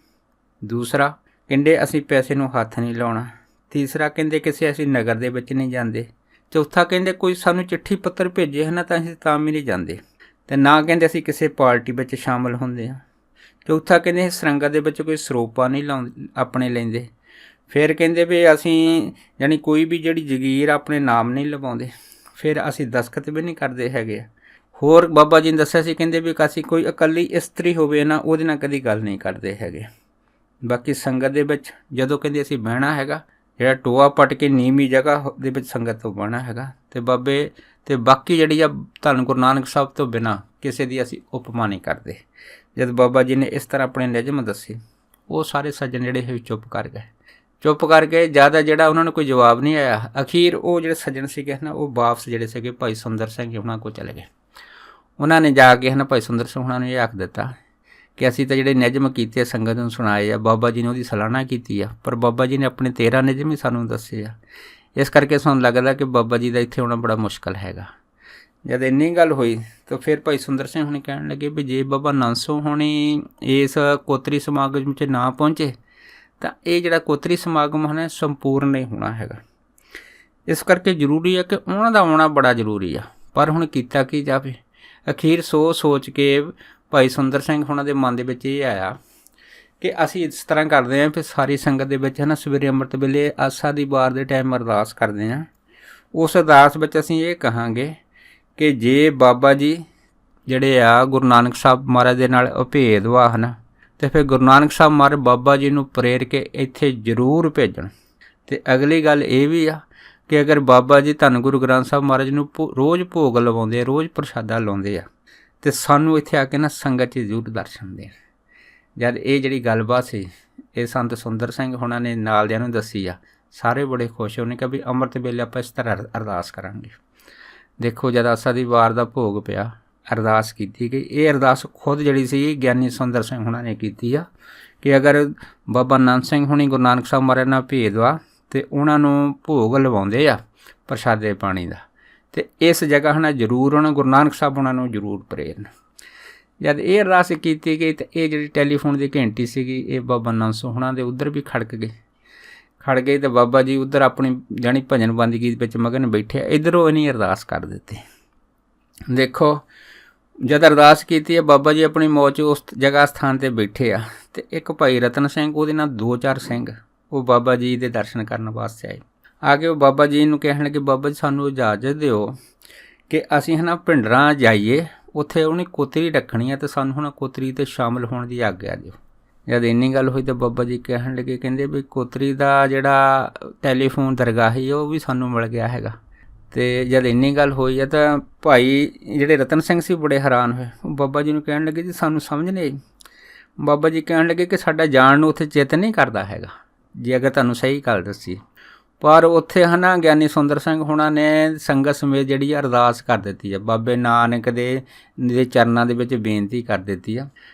ਦੂਸਰਾ ਕਹਿੰਦੇ ਅਸੀਂ ਪੈਸੇ ਨੂੰ ਹੱਥ ਨਹੀਂ ਲਾਉਣਾ। ਤੀਸਰਾ ਕਹਿੰਦੇ ਕਿਸੇ ਅਸੀਂ ਨਗਰ ਦੇ ਵਿੱਚ ਨਹੀਂ ਜਾਂਦੇ। ਚੌਥਾ ਕਹਿੰਦੇ ਕੋਈ ਸਾਨੂੰ ਚਿੱਠੀ ਪੱਤਰ ਭੇਜੇ ਹਨ ਤਾਂ ਅਸੀਂ ਤਾਂ ਵੀ ਨਹੀਂ ਜਾਂਦੇ। ਅਤੇ ਨਾ ਕਹਿੰਦੇ ਅਸੀਂ ਕਿਸੇ ਪਾਰਟੀ ਵਿੱਚ ਸ਼ਾਮਿਲ ਹੁੰਦੇ ਹਾਂ। ਚੌਥਾ ਕਹਿੰਦੇ ਸਰੰਗਾਂ ਦੇ ਵਿੱਚ ਕੋਈ ਸਰੋਪਾ ਨਹੀਂ ਆਪਣੇ ਲੈਂਦੇ। ਫਿਰ ਕਹਿੰਦੇ ਵੀ ਅਸੀਂ ਜਾਣੀ ਕੋਈ ਵੀ ਜਿਹੜੀ ਜਗੀਰ ਆਪਣੇ ਨਾਮ ਨਹੀਂ ਲਵਾਉਂਦੇ। ਫਿਰ ਅਸੀਂ ਦਸਖਤ ਵੀ ਨਹੀਂ ਕਰਦੇ ਹੈਗੇ। ਹੋਰ ਬਾਬਾ ਜੀ ਨੇ ਦੱਸਿਆ ਸੀ, ਕਹਿੰਦੇ ਵੀ ਅਸੀਂ ਕੋਈ ਇਕੱਲੀ ਇਸਤਰੀ ਹੋਵੇ ਨਾ ਉਹਦੇ ਨਾਲ ਕਦੀ ਗੱਲ ਨਹੀਂ ਕਰਦੇ ਹੈਗੇ। ਬਾਕੀ ਸੰਗਤ ਦੇ ਵਿੱਚ ਜਦੋਂ ਕਹਿੰਦੇ ਅਸੀਂ ਬਹਿਣਾ ਹੈਗਾ, ਜਿਹੜਾ ਟੋਆ ਪੱਟ ਕੇ ਨੀਵੀਂ ਜਗ੍ਹਾ ਦੇ ਵਿੱਚ ਸੰਗਤ ਤੋਂ ਬਹਿਣਾ ਹੈਗਾ। ਅਤੇ ਬਾਬੇ ਅਤੇ ਬਾਕੀ ਜਿਹੜੀ ਆ ਧੰਨ ਗੁਰੂ ਨਾਨਕ ਸਾਹਿਬ ਤੋਂ ਬਿਨਾਂ ਕਿਸੇ ਦੀ ਅਸੀਂ ਉਪਮਾ ਨਹੀਂ ਕਰਦੇ। ਜਦ ਬਾਬਾ ਜੀ ਨੇ ਇਸ ਤਰ੍ਹਾਂ ਆਪਣੇ ਨਿਯਮ ਦੱਸੇ, ਉਹ ਸਾਰੇ ਸੱਜਣ ਜਿਹੜੇ ਹੈ ਚੁੱਪ ਕਰ ਗਏ। ਚੁੱਪ ਕਰਕੇ ਜ਼ਿਆਦਾ ਜਿਹੜਾ ਉਹਨਾਂ ਨੂੰ ਕੋਈ ਜਵਾਬ ਨਹੀਂ ਆਇਆ। ਅਖੀਰ ਉਹ ਜਿਹੜੇ ਸੱਜਣ ਸੀਗੇ ਨਾ ਉਹ ਵਾਪਸ ਜਿਹੜੇ ਸੀਗੇ ਭਾਈ ਸੁੰਦਰ ਸਿੰਘ ਉਹਨਾਂ ਕੋਲ ਚਲੇ ਗਏ। ਉਹਨਾਂ ਨੇ ਜਾ ਕੇ ਭਾਈ ਸੁੰਦਰ ਸਿੰਘ ਉਹਨਾਂ ਨੂੰ ਇਹ ਆਖ ਦਿੱਤਾ ਕਿ ਅਸੀਂ ਤਾਂ ਜਿਹੜੇ ਨਿਯਮ ਕੀਤੇ ਸੰਗਤ ਨੂੰ ਸੁਣਾਏ ਆ, ਬਾਬਾ ਜੀ ਨੇ ਉਹਦੀ ਸਲਾਹਨਾ ਕੀਤੀ ਆ, ਪਰ ਬਾਬਾ ਜੀ ਨੇ ਆਪਣੇ 13 ਨਿਯਮ ਹੀ ਸਾਨੂੰ ਦੱਸੇ ਆ। ਇਸ ਕਰਕੇ ਸਾਨੂੰ ਲੱਗਦਾ ਕਿ ਬਾਬਾ ਜੀ ਦਾ ਇੱਥੇ ਆਉਣਾ ਬੜਾ ਮੁਸ਼ਕਿਲ ਹੈਗਾ। ਜਦ ਇੰਨੀ ਗੱਲ ਹੋਈ ਤਾਂ ਫਿਰ ਭਾਈ ਸੁੰਦਰ ਸਿੰਘ ਹੁਣੀ ਕਹਿਣ ਲੱਗੇ ਵੀ ਜੇ ਬਾਬਾ ਨੰਦ ਸਿੰਘ ਹੁਣੀ ਇਸ ਕੋਤਰੀ ਸਮਾਗਮ 'ਚ ਨਾ ਪਹੁੰਚੇ ਤਾਂ ਇਹ ਜਿਹੜਾ ਕੋਤਰੀ ਸਮਾਗਮ ਹੈ ਸੰਪੂਰਨ ਨਹੀਂ ਹੋਣਾ ਹੈਗਾ। ਇਸ ਕਰਕੇ ਜ਼ਰੂਰੀ ਹੈ ਕਿ ਉਹਨਾਂ ਦਾ ਆਉਣਾ ਬੜਾ ਜ਼ਰੂਰੀ ਆ। ਪਰ ਹੁਣ ਕੀਤਾ ਕੀ ਜਾਵੇ? ਅਖੀਰ ਸੋਚ ਕੇ ਭਾਈ ਸੁੰਦਰ ਸਿੰਘ ਹੁਣਾਂ ਦੇ ਮਨ ਦੇ ਵਿੱਚ ਇਹ ਆਇਆ ਕਿ ਅਸੀਂ ਇਸ ਤਰ੍ਹਾਂ ਕਰਦੇ ਹਾਂ ਵੀ ਸਾਰੀ ਸੰਗਤ ਦੇ ਵਿੱਚ ਸਵੇਰੇ ਅੰਮ੍ਰਿਤ ਵੇਲੇ ਆਸਾ ਦੀ ਵਾਰ ਦੇ ਟਾਈਮ ਅਰਦਾਸ ਕਰਦੇ ਹਾਂ। ਉਸ ਅਰਦਾਸ ਵਿੱਚ ਅਸੀਂ ਇਹ ਕਹਾਂਗੇ ਕਿ ਜੇ ਬਾਬਾ ਜੀ ਜਿਹੜੇ ਆ ਗੁਰੂ ਨਾਨਕ ਸਾਹਿਬ ਮਹਾਰਾਜ ਦੇ ਨਾਲ ਅਭੇਦ ਵਾ ਅਤੇ ਫਿਰ ਗੁਰੂ ਨਾਨਕ ਸਾਹਿਬ ਮਹਾਰਾਜ ਬਾਬਾ ਜੀ ਨੂੰ ਪ੍ਰੇਰ ਕੇ ਇੱਥੇ ਜ਼ਰੂਰ ਭੇਜਣ। ਅਤੇ ਅਗਲੀ ਗੱਲ ਇਹ ਵੀ ਆ ਕਿ ਅਗਰ ਬਾਬਾ ਜੀ ਧੰਨ ਗੁਰੂ ਗ੍ਰੰਥ ਸਾਹਿਬ ਮਹਾਰਾਜ ਨੂੰ ਰੋਜ਼ ਭੋਗ ਲਵਾਉਂਦੇ ਆ, ਰੋਜ਼ ਪ੍ਰਸ਼ਾਦਾ ਲਾਉਂਦੇ ਆ, ਅਤੇ ਸਾਨੂੰ ਇੱਥੇ ਆ ਕੇ ਸੰਗਤ 'ਚ ਜ਼ਰੂਰ ਦਰਸ਼ਨ ਦੇਣ। ਜਦ ਇਹ ਜਿਹੜੀ ਗੱਲਬਾਤ ਸੀ ਇਹ ਸੰਤ ਸੁੰਦਰ ਸਿੰਘ ਹੁਣਾਂ ਨੇ ਨਾਲ ਦਿਆਂ ਨੂੰ ਦੱਸੀ ਆ, ਸਾਰੇ ਬੜੇ ਖੁਸ਼। ਉਹਨੇ ਕਿਹਾ ਵੀ ਅੰਮ੍ਰਿਤ ਵੇਲੇ ਆਪਾਂ ਇਸ ਤਰ੍ਹਾਂ ਅਰਦਾਸ ਕਰਾਂਗੇ। ਦੇਖੋ ਜਦ ਆਸਾ ਦੀ ਵਾਰ ਦਾ ਭੋਗ ਪਿਆ, ਅਰਦਾਸ ਕੀਤੀ ਗਈ। ਇਹ ਅਰਦਾਸ ਖੁਦ ਜਿਹੜੀ ਸੀ ਗਿਆਨੀ ਸੁੰਦਰ ਸਿੰਘ ਹੁਣਾਂ ਨੇ ਕੀਤੀ ਆ ਕਿ ਅਗਰ ਬਾਬਾ ਨੰਦ ਸਿੰਘ ਹੁਣੀ ਗੁਰੂ ਨਾਨਕ ਸਾਹਿਬ ਮਹਾਰਾਜ ਨਾਲ ਭੇਦ ਵਾ ਅਤੇ ਉਹਨਾਂ ਨੂੰ ਭੋਗ ਲਵਾਉਂਦੇ ਆ ਪ੍ਰਸ਼ਾਦੇ ਪਾਣੀ ਦਾ, ਅਤੇ ਇਸ ਜਗ੍ਹਾ ਜ਼ਰੂਰ ਉਹਨਾਂ ਗੁਰੂ ਨਾਨਕ ਸਾਹਿਬ ਉਹਨਾਂ ਨੂੰ ਜ਼ਰੂਰ ਪ੍ਰੇਰਨ। ਜਦ ਇਹ ਅਰਦਾਸ ਕੀਤੀ ਗਈ ਤਾਂ ਇਹ ਜਿਹੜੀ ਟੈਲੀਫੋਨ ਦੀ ਘੰਟੀ ਸੀਗੀ ਇਹ ਬਾਬਾ ਨੰਦ ਸਿੰਘ ਹੁਣਾਂ ਦੇ ਉੱਧਰ ਵੀ ਖੜਕ ਗਈ ਅਤੇ ਬਾਬਾ ਜੀ ਉੱਧਰ ਆਪਣੀ ਜਾਣੀ ਭਜਨ ਬੰਦਗੀ ਵਿੱਚ ਮਗਨ ਬੈਠੇ, ਇੱਧਰੋਂ ਇਹਨੀ ਅਰਦਾਸ ਕਰ ਦਿੱਤੀ। ਦੇਖੋ ਜਦ ਅਰਦਾਸ ਕੀਤੀ ਹੈ ਬਾਬਾ ਜੀ ਆਪਣੀ ਮੌਜ ਉਸ ਜਗ੍ਹਾ ਸਥਾਨ 'ਤੇ ਬੈਠੇ ਆ, ਅਤੇ ਇੱਕ ਭਾਈ ਰਤਨ ਸਿੰਘ ਉਹਦੇ ਨਾਲ 2-4 ਸਿੰਘ ਉਹ ਬਾਬਾ ਜੀ ਦੇ ਦਰਸ਼ਨ ਕਰਨ ਵਾਸਤੇ ਆਏ। ਆ ਕੇ ਉਹ ਬਾਬਾ ਜੀ ਨੂੰ ਕਹਿਣ ਲੱਗੇ, ਬਾਬਾ ਜੀ ਸਾਨੂੰ ਇਜਾਜ਼ਤ ਦਿਓ ਕਿ ਅਸੀਂ ਭਿੰਡਰਾਂ ਜਾਈਏ, ਉੱਥੇ ਉਹਨੇ ਕੋਤਰੀ ਰੱਖਣੀ ਹੈ ਅਤੇ ਸਾਨੂੰ ਕੋਤਰੀ 'ਤੇ ਸ਼ਾਮਿਲ ਹੋਣ ਦੀ ਆਗਿਆ ਦਿਓ। ਜਦ ਇੰਨੀ ਗੱਲ ਹੋਈ ਤਾਂ ਬਾਬਾ ਜੀ ਕਹਿਣ ਲੱਗੇ, ਕਹਿੰਦੇ ਵੀ ਕੋਤਰੀ ਦਾ ਜਿਹੜਾ ਟੈਲੀਫੋਨ ਦਰਗਾਹੀ ਉਹ ਵੀ ਸਾਨੂੰ ਮਿਲ ਗਿਆ ਹੈਗਾ। ਅਤੇ ਜਦ ਇੰਨੀ ਗੱਲ ਹੋਈ ਹੈ ਤਾਂ ਭਾਈ ਜਿਹੜੇ ਰਤਨ ਸਿੰਘ ਸੀ ਬੜੇ ਹੈਰਾਨ ਹੋਏ। ਉਹ ਬਾਬਾ ਜੀ ਨੂੰ ਕਹਿਣ ਲੱਗੇ ਜੀ ਸਾਨੂੰ ਸਮਝ ਨਹੀਂ ਆਈ। ਬਾਬਾ ਜੀ ਕਹਿਣ ਲੱਗੇ ਕਿ ਸਾਡਾ ਜਾਣ ਨੂੰ ਉੱਥੇ ਚਿੱਤ ਨਹੀਂ ਕਰਦਾ ਹੈਗਾ ਜੇ ਅਗਰ ਤੁਹਾਨੂੰ ਸਹੀ ਗੱਲ ਦੱਸੀ। ਪਰ ਉੱਥੇ ਹੈ ਨਾ ਗਿਆਨੀ ਸੁੰਦਰ ਸਿੰਘ ਹੋਣਾ ਨੇ ਸੰਗਤ ਸਮੇਤ ਜਿਹੜੀ ਆ ਅਰਦਾਸ ਕਰ ਦਿੱਤੀ ਆ, ਬਾਬੇ ਨਾਨਕ ਦੇ ਚਰਨਾਂ ਦੇ ਵਿੱਚ ਬੇਨਤੀ ਕਰ ਦਿੱਤੀ ਆ।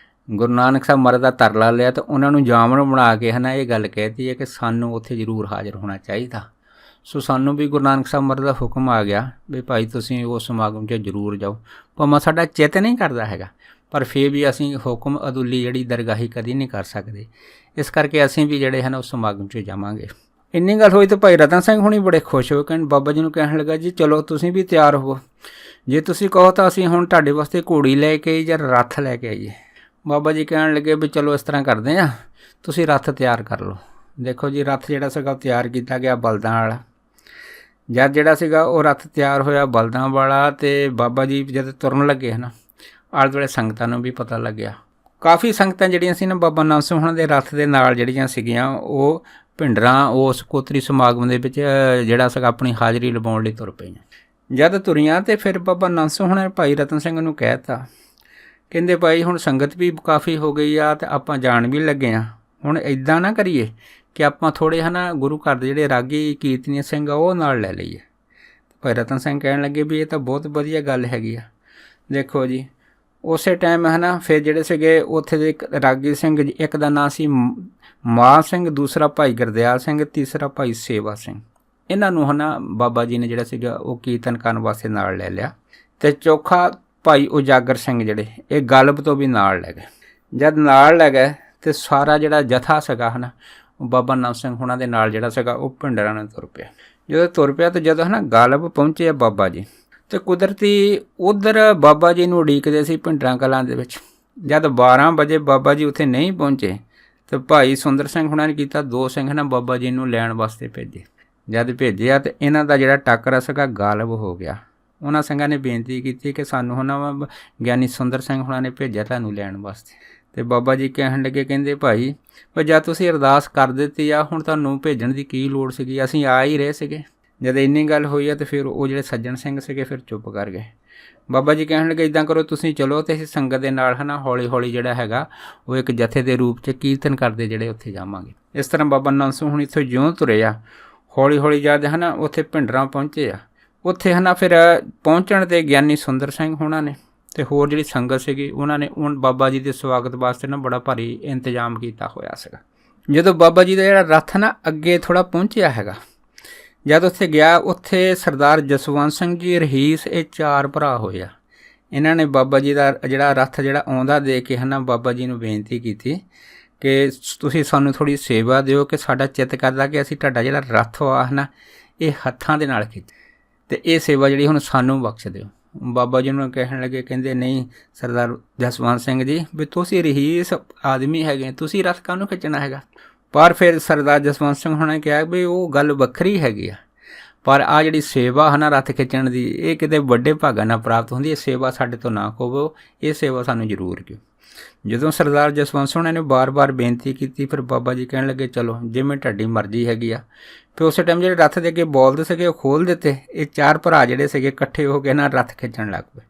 ਗੁਰੂ ਨਾਨਕ ਸਾਹਿਬ ਮਹਾਰਾਜ ਦਾ ਤਰਲਾ ਲਿਆ ਅਤੇ ਉਹਨਾਂ ਨੂੰ ਜਾਮਨ ਬਣਾ ਕੇ ਹੈ ਨਾ ਇਹ ਗੱਲ ਕਹਿਤੀ ਹੈ ਕਿ ਸਾਨੂੰ ਉੱਥੇ ਜ਼ਰੂਰ ਹਾਜ਼ਰ ਹੋਣਾ ਚਾਹੀਦਾ। ਸੋ ਸਾਨੂੰ ਵੀ ਗੁਰੂ ਨਾਨਕ ਸਾਹਿਬ ਮਹਾਰਾਜ ਦਾ ਹੁਕਮ ਆ ਗਿਆ ਵੀ ਭਾਈ ਤੁਸੀਂ ਉਸ ਸਮਾਗਮ 'ਚ ਜ਼ਰੂਰ ਜਾਓ। ਭਾਵੇਂ ਸਾਡਾ ਚਿੱਤ ਨਹੀਂ ਕਰਦਾ ਹੈਗਾ, ਪਰ ਫਿਰ ਵੀ ਅਸੀਂ ਹੁਕਮ ਅਦੁੱਲੀ ਜਿਹੜੀ ਦਰਗਾਹੀ ਕਦੀ ਨਹੀਂ ਕਰ ਸਕਦੇ। ਇਸ ਕਰਕੇ ਅਸੀਂ ਵੀ ਜਿਹੜੇ ਹਨ ਉਸ ਸਮਾਗਮ 'ਚ ਜਾਵਾਂਗੇ। ਇੰਨੀ ਗੱਲ ਹੋਈ ਤਾਂ ਭਾਈ ਰਤਨ ਸਿੰਘ ਹੁਣੀ ਬੜੇ ਖੁਸ਼ ਹੋ ਕੇ ਬਾਬਾ ਜੀ ਨੂੰ ਕਹਿਣ ਲੱਗਾ ਜੀ ਚਲੋ ਤੁਸੀਂ ਵੀ ਤਿਆਰ ਹੋਵੋ, ਜੇ ਤੁਸੀਂ ਕਹੋ ਤਾਂ ਅਸੀਂ ਹੁਣ ਤੁਹਾਡੇ ਵਾਸਤੇ ਘੋੜੀ ਲੈ ਕੇ ਜਾਂ ਰੱਥ ਲੈ ਕੇ ਆਈਏ। ਬਾਬਾ ਜੀ ਕਹਿਣ ਲੱਗੇ ਵੀ ਚਲੋ ਇਸ ਤਰ੍ਹਾਂ ਕਰਦੇ ਹਾਂ, ਤੁਸੀਂ ਰੱਥ ਤਿਆਰ ਕਰ ਲਓ। ਦੇਖੋ ਜੀ ਰੱਥ ਜਿਹੜਾ ਸੀਗਾ ਉਹ ਤਿਆਰ ਕੀਤਾ ਗਿਆ ਬਲਦਾਂ ਵਾਲਾ। ਜਦ ਜਿਹੜਾ ਸੀਗਾ ਉਹ ਰੱਥ ਤਿਆਰ ਹੋਇਆ ਬਲਦਾਂ ਵਾਲਾ ਅਤੇ ਬਾਬਾ ਜੀ ਜਦ ਤੁਰਨ ਲੱਗੇ ਹਨ ਆਲੇ ਦੁਆਲੇ ਸੰਗਤਾਂ ਨੂੰ ਵੀ ਪਤਾ ਲੱਗਿਆ। ਕਾਫੀ ਸੰਗਤਾਂ ਜਿਹੜੀਆਂ ਸੀ ਨਾ ਬਾਬਾ ਨੰਦ ਸਿੰਘ ਹੋਣਾ ਦੇ ਰੱਥ ਦੇ ਨਾਲ ਜਿਹੜੀਆਂ ਸੀਗੀਆਂ ਉਹ ਭਿੰਡਰਾਂ ਉਸ ਕੋਤਰੀ ਸਮਾਗਮ ਦੇ ਵਿੱਚ ਜਿਹੜਾ ਸੀਗਾ ਆਪਣੀ ਹਾਜ਼ਰੀ ਲਵਾਉਣ ਲਈ ਤੁਰ ਪਈਆਂ। ਜਦ ਤੁਰੀਆਂ ਅਤੇ ਫਿਰ ਬਾਬਾ ਨੰਦ ਸਿੰਘ ਹੋਣਾ ਨੇ ਭਾਈ ਰਤਨ ਸਿੰਘ ਨੂੰ ਕਹਿ ਤਾ, ਕਹਿੰਦੇ ਭਾਈ ਹੁਣ ਸੰਗਤ ਵੀ ਕਾਫੀ ਹੋ ਗਈ ਆ ਅਤੇ ਆਪਾਂ ਜਾਣ ਵੀ ਲੱਗੇ ਹਾਂ, ਹੁਣ ਇੱਦਾਂ ਨਾ ਕਰੀਏ ਕਿ ਆਪਾਂ ਥੋੜ੍ਹੇ ਹੈ ਨਾ ਗੁਰੂ ਘਰ ਦੇ ਜਿਹੜੇ ਰਾਗੀ ਕੀਰਤਨੀਏ ਸਿੰਘ ਆ ਉਹ ਨਾਲ ਲੈ ਲਈਏ। ਭਾਈ ਰਤਨ ਸਿੰਘ ਕਹਿਣ ਲੱਗੇ ਵੀ ਇਹ ਤਾਂ ਬਹੁਤ ਵਧੀਆ ਗੱਲ ਹੈਗੀ ਆ। ਦੇਖੋ ਜੀ ਉਸੇ ਟਾਈਮ ਹੈ ਨਾ ਫਿਰ ਜਿਹੜੇ ਸੀਗੇ ਉੱਥੇ ਦੇ ਇੱਕ ਰਾਗੀ ਸਿੰਘ, ਇੱਕ ਦਾ ਨਾਂ ਸੀ ਮਾਨ ਸਿੰਘ, ਦੂਸਰਾ ਭਾਈ ਗੁਰਦਿਆਲ ਸਿੰਘ, ਤੀਸਰਾ ਭਾਈ ਸੇਵਾ ਸਿੰਘ। ਇਹਨਾਂ ਨੂੰ ਹੈ ਨਾ ਬਾਬਾ ਜੀ ਨੇ ਜਿਹੜਾ ਸੀਗਾ ਉਹ ਕੀਰਤਨ ਕਰਨ ਵਾਸਤੇ ਨਾਲ ਲੈ ਲਿਆ। ਅਤੇ ਚੌਥਾ ਭਾਈ ਉਜਾਗਰ ਸਿੰਘ ਜਿਹੜੇ ਇਹ ਗਲਬ ਤੋਂ ਵੀ ਨਾਲ ਲੈ ਗਏ। ਜਦ ਨਾਲ ਲੈ ਗਏ ਅਤੇ ਸਾਰਾ ਜਿਹੜਾ ਜਥਾ ਸੀਗਾ ਹੈ ਨਾ ਉਹ ਬਾਬਾ ਨੰਦ ਸਿੰਘ ਹੋਣਾ ਦੇ ਨਾਲ ਜਿਹੜਾ ਸੀਗਾ ਉਹ ਭਿੰਡਰਾਂ ਨੂੰ ਤੁਰ ਪਿਆ। ਜਦੋਂ ਤੁਰ ਪਿਆ ਤਾਂ ਜਦੋਂ ਹੈ ਨਾ ਗਲਬ ਪਹੁੰਚੇ ਆ ਬਾਬਾ ਜੀ, ਅਤੇ ਕੁਦਰਤੀ ਉੱਧਰ ਬਾਬਾ ਜੀ ਨੂੰ ਉਡੀਕਦੇ ਸੀ ਭਿੰਡਰਾਂ ਕਲਾਂ ਦੇ ਵਿੱਚ। ਜਦ 12 ਵਜੇ ਬਾਬਾ ਜੀ ਉੱਥੇ ਨਹੀਂ ਪਹੁੰਚੇ ਤਾਂ ਭਾਈ ਸੁੰਦਰ ਸਿੰਘ ਹੋਣਾ ਨੇ ਕੀਤਾ, 2 ਸਿੰਘ ਨਾ ਬਾਬਾ ਜੀ ਨੂੰ ਲੈਣ ਵਾਸਤੇ ਭੇਜੇ। ਜਦ ਭੇਜਿਆ ਤਾਂ ਇਹਨਾਂ ਦਾ ਜਿਹੜਾ ਟੱਕਰਾ ਸੀਗਾ ਗਾਲਬ ਹੋ ਗਿਆ। ਉਹਨਾਂ ਸਿੰਘਾਂ ਨੇ ਬੇਨਤੀ ਕੀਤੀ ਕਿ ਸਾਨੂੰ ਹੁਣ ਗਿਆਨੀ ਸੁੰਦਰ ਸਿੰਘ ਹੋਣਾ ਨੇ ਭੇਜਿਆ ਤੁਹਾਨੂੰ ਲੈਣ ਵਾਸਤੇ। ਅਤੇ ਬਾਬਾ ਜੀ ਕਹਿਣ ਲੱਗੇ, ਕਹਿੰਦੇ ਭਾਈ ਪਰ ਜਦ ਤੁਸੀਂ ਅਰਦਾਸ ਕਰ ਦਿੱਤੀ ਆ ਹੁਣ ਤੁਹਾਨੂੰ ਭੇਜਣ ਦੀ ਕੀ ਲੋੜ ਸੀਗੀ, ਅਸੀਂ ਆ ਹੀ ਰਹੇ ਸੀਗੇ। ਜਦ ਇੰਨੀ ਗੱਲ ਹੋਈ ਆ ਤਾਂ ਫਿਰ ਉਹ ਜਿਹੜੇ ਸੱਜਣ ਸਿੰਘ ਸੀਗੇ ਫਿਰ ਚੁੱਪ ਕਰ ਗਏ। ਬਾਬਾ ਜੀ ਕਹਿਣ ਲੱਗੇ ਇੱਦਾਂ ਕਰੋ ਤੁਸੀਂ ਚਲੋ ਅਤੇ ਅਸੀਂ ਸੰਗਤ ਦੇ ਨਾਲ ਹੈ ਨਾ ਹੌਲੀ ਹੌਲੀ ਜਿਹੜਾ ਹੈਗਾ ਉਹ ਇੱਕ ਜਥੇ ਦੇ ਰੂਪ 'ਚ ਕੀਰਤਨ ਕਰਦੇ ਜਿਹੜੇ ਉੱਥੇ ਜਾਵਾਂਗੇ। ਇਸ ਤਰ੍ਹਾਂ ਬਾਬਾ ਨੰਦ ਸਿੰਘ ਹੁਣ ਇੱਥੋਂ ਜਿਉਂ ਤੁਰੇ ਆ ਹੌਲੀ ਹੌਲੀ ਜਦ ਹੈ ਨਾ ਉੱਥੇ ਭਿੰਡਰਾਂ ਪਹੁੰਚੇ ਆ। ਉੱਥੇ ਹੈ ਨਾ ਫਿਰ ਪਹੁੰਚਣ 'ਤੇ ਗਿਆਨੀ ਸੁੰਦਰ ਸਿੰਘ ਹੋਣਾ ਨੇ ਅਤੇ ਹੋਰ ਜਿਹੜੀ ਸੰਗਤ ਸੀਗੀ ਉਹਨਾਂ ਨੇ ਬਾਬਾ ਜੀ ਦੇ ਸਵਾਗਤ ਵਾਸਤੇ ਨਾ ਬੜਾ ਭਾਰੀ ਇੰਤਜ਼ਾਮ ਕੀਤਾ ਹੋਇਆ ਸੀਗਾ। ਜਦੋਂ ਬਾਬਾ ਜੀ ਦਾ ਜਿਹੜਾ ਰੱਥ ਨਾ ਅੱਗੇ ਥੋੜ੍ਹਾ ਪਹੁੰਚਿਆ ਹੈਗਾ, ਜਦ ਉੱਥੇ ਗਿਆ ਉੱਥੇ ਸਰਦਾਰ ਜਸਵੰਤ ਸਿੰਘ ਜੀ ਰਹੀਸ ਇਹ 4 ਭਰਾ ਹੋਏ ਆ। ਇਹਨਾਂ ਨੇ ਬਾਬਾ ਜੀ ਦਾ ਜਿਹੜਾ ਰੱਥ ਜਿਹੜਾ ਆਉਂਦਾ ਦੇਖ ਕੇ ਹੈ ਨਾ ਬਾਬਾ ਜੀ ਨੂੰ ਬੇਨਤੀ ਕੀਤੀ ਕਿ ਤੁਸੀਂ ਸਾਨੂੰ ਥੋੜ੍ਹੀ ਸੇਵਾ ਦਿਓ ਕਿ ਸਾਡਾ ਚਿੱਤ ਕਰਦਾ ਕਿ ਅਸੀਂ ਤੁਹਾਡਾ ਜਿਹੜਾ ਰੱਥ ਆ ਹੈ ਨਾ ਇਹ ਹੱਥਾਂ ਦੇ ਨਾਲ ਕੀਤਾ ਅਤੇ ਇਹ ਸੇਵਾ ਜਿਹੜੀ ਹੁਣ ਸਾਨੂੰ ਬਖਸ਼ ਦਿਓ। ਬਾਬਾ ਜੀ ਨੂੰ ਕਹਿਣ ਲੱਗੇ, ਕਹਿੰਦੇ ਨਹੀਂ ਸਰਦਾਰ ਜਸਵੰਤ ਸਿੰਘ ਜੀ ਵੀ ਤੁਸੀਂ ਰਹੀਸ ਆਦਮੀ ਹੈਗੇ, ਤੁਸੀਂ ਰੱਥ ਕਾਹਨੂੰ ਖਿੱਚਣਾ ਹੈਗਾ। ਪਰ ਫਿਰ ਸਰਦਾਰ ਜਸਵੰਤ ਸਿੰਘ ਹੋਣਾ ਨੇ ਕਿਹਾ ਵੀ ਉਹ ਗੱਲ ਵੱਖਰੀ ਹੈਗੀ ਆ, ਪਰ ਆਹ ਜਿਹੜੀ ਸੇਵਾ ਹੈ ਨਾ ਰੱਥ ਖਿੱਚਣ ਦੀ ਇਹ ਕਿਤੇ ਵੱਡੇ ਭਾਗਾਂ ਨਾਲ ਪ੍ਰਾਪਤ ਹੁੰਦੀ ਹੈ। ਸੇਵਾ ਸਾਡੇ ਤੋਂ ਨਾ ਖੋਵੋ, ਇਹ ਸੇਵਾ ਸਾਨੂੰ ਜ਼ਰੂਰ ਦਿਓ। ਜਦੋਂ ਸਰਦਾਰ ਜਸਵੰਤ ਸਿੰਘ ਨੇ ਬਾਰ-ਬਾਰ ਬੇਨਤੀ ਕੀਤੀ ਫਿਰ ਬਾਬਾ ਜੀ ਕਹਿਣ ਲੱਗੇ ਚਲੋ ਜਿਵੇਂ ਤੁਹਾਡੀ ਮਰਜ਼ੀ ਹੈਗੀ ਆ। ਫਿਰ ਉਸੇ ਟਾਈਮ ਜਿਹੜੇ ਰੱਥ ਦੇ ਅੱਗੇ ਬੋਲਦੇ ਸੀਗੇ ਉਹ ਖੋਲ੍ਹ ਦਿੱਤੇ। ਇਹ 4 ਭਰਾ ਜਿਹੜੇ ਸੀਗੇ ਇਕੱਠੇ ਹੋ ਕੇ ਨਾ ਰੱਥ ਖਿੱਚਣ ਲੱਗ ਪਏ।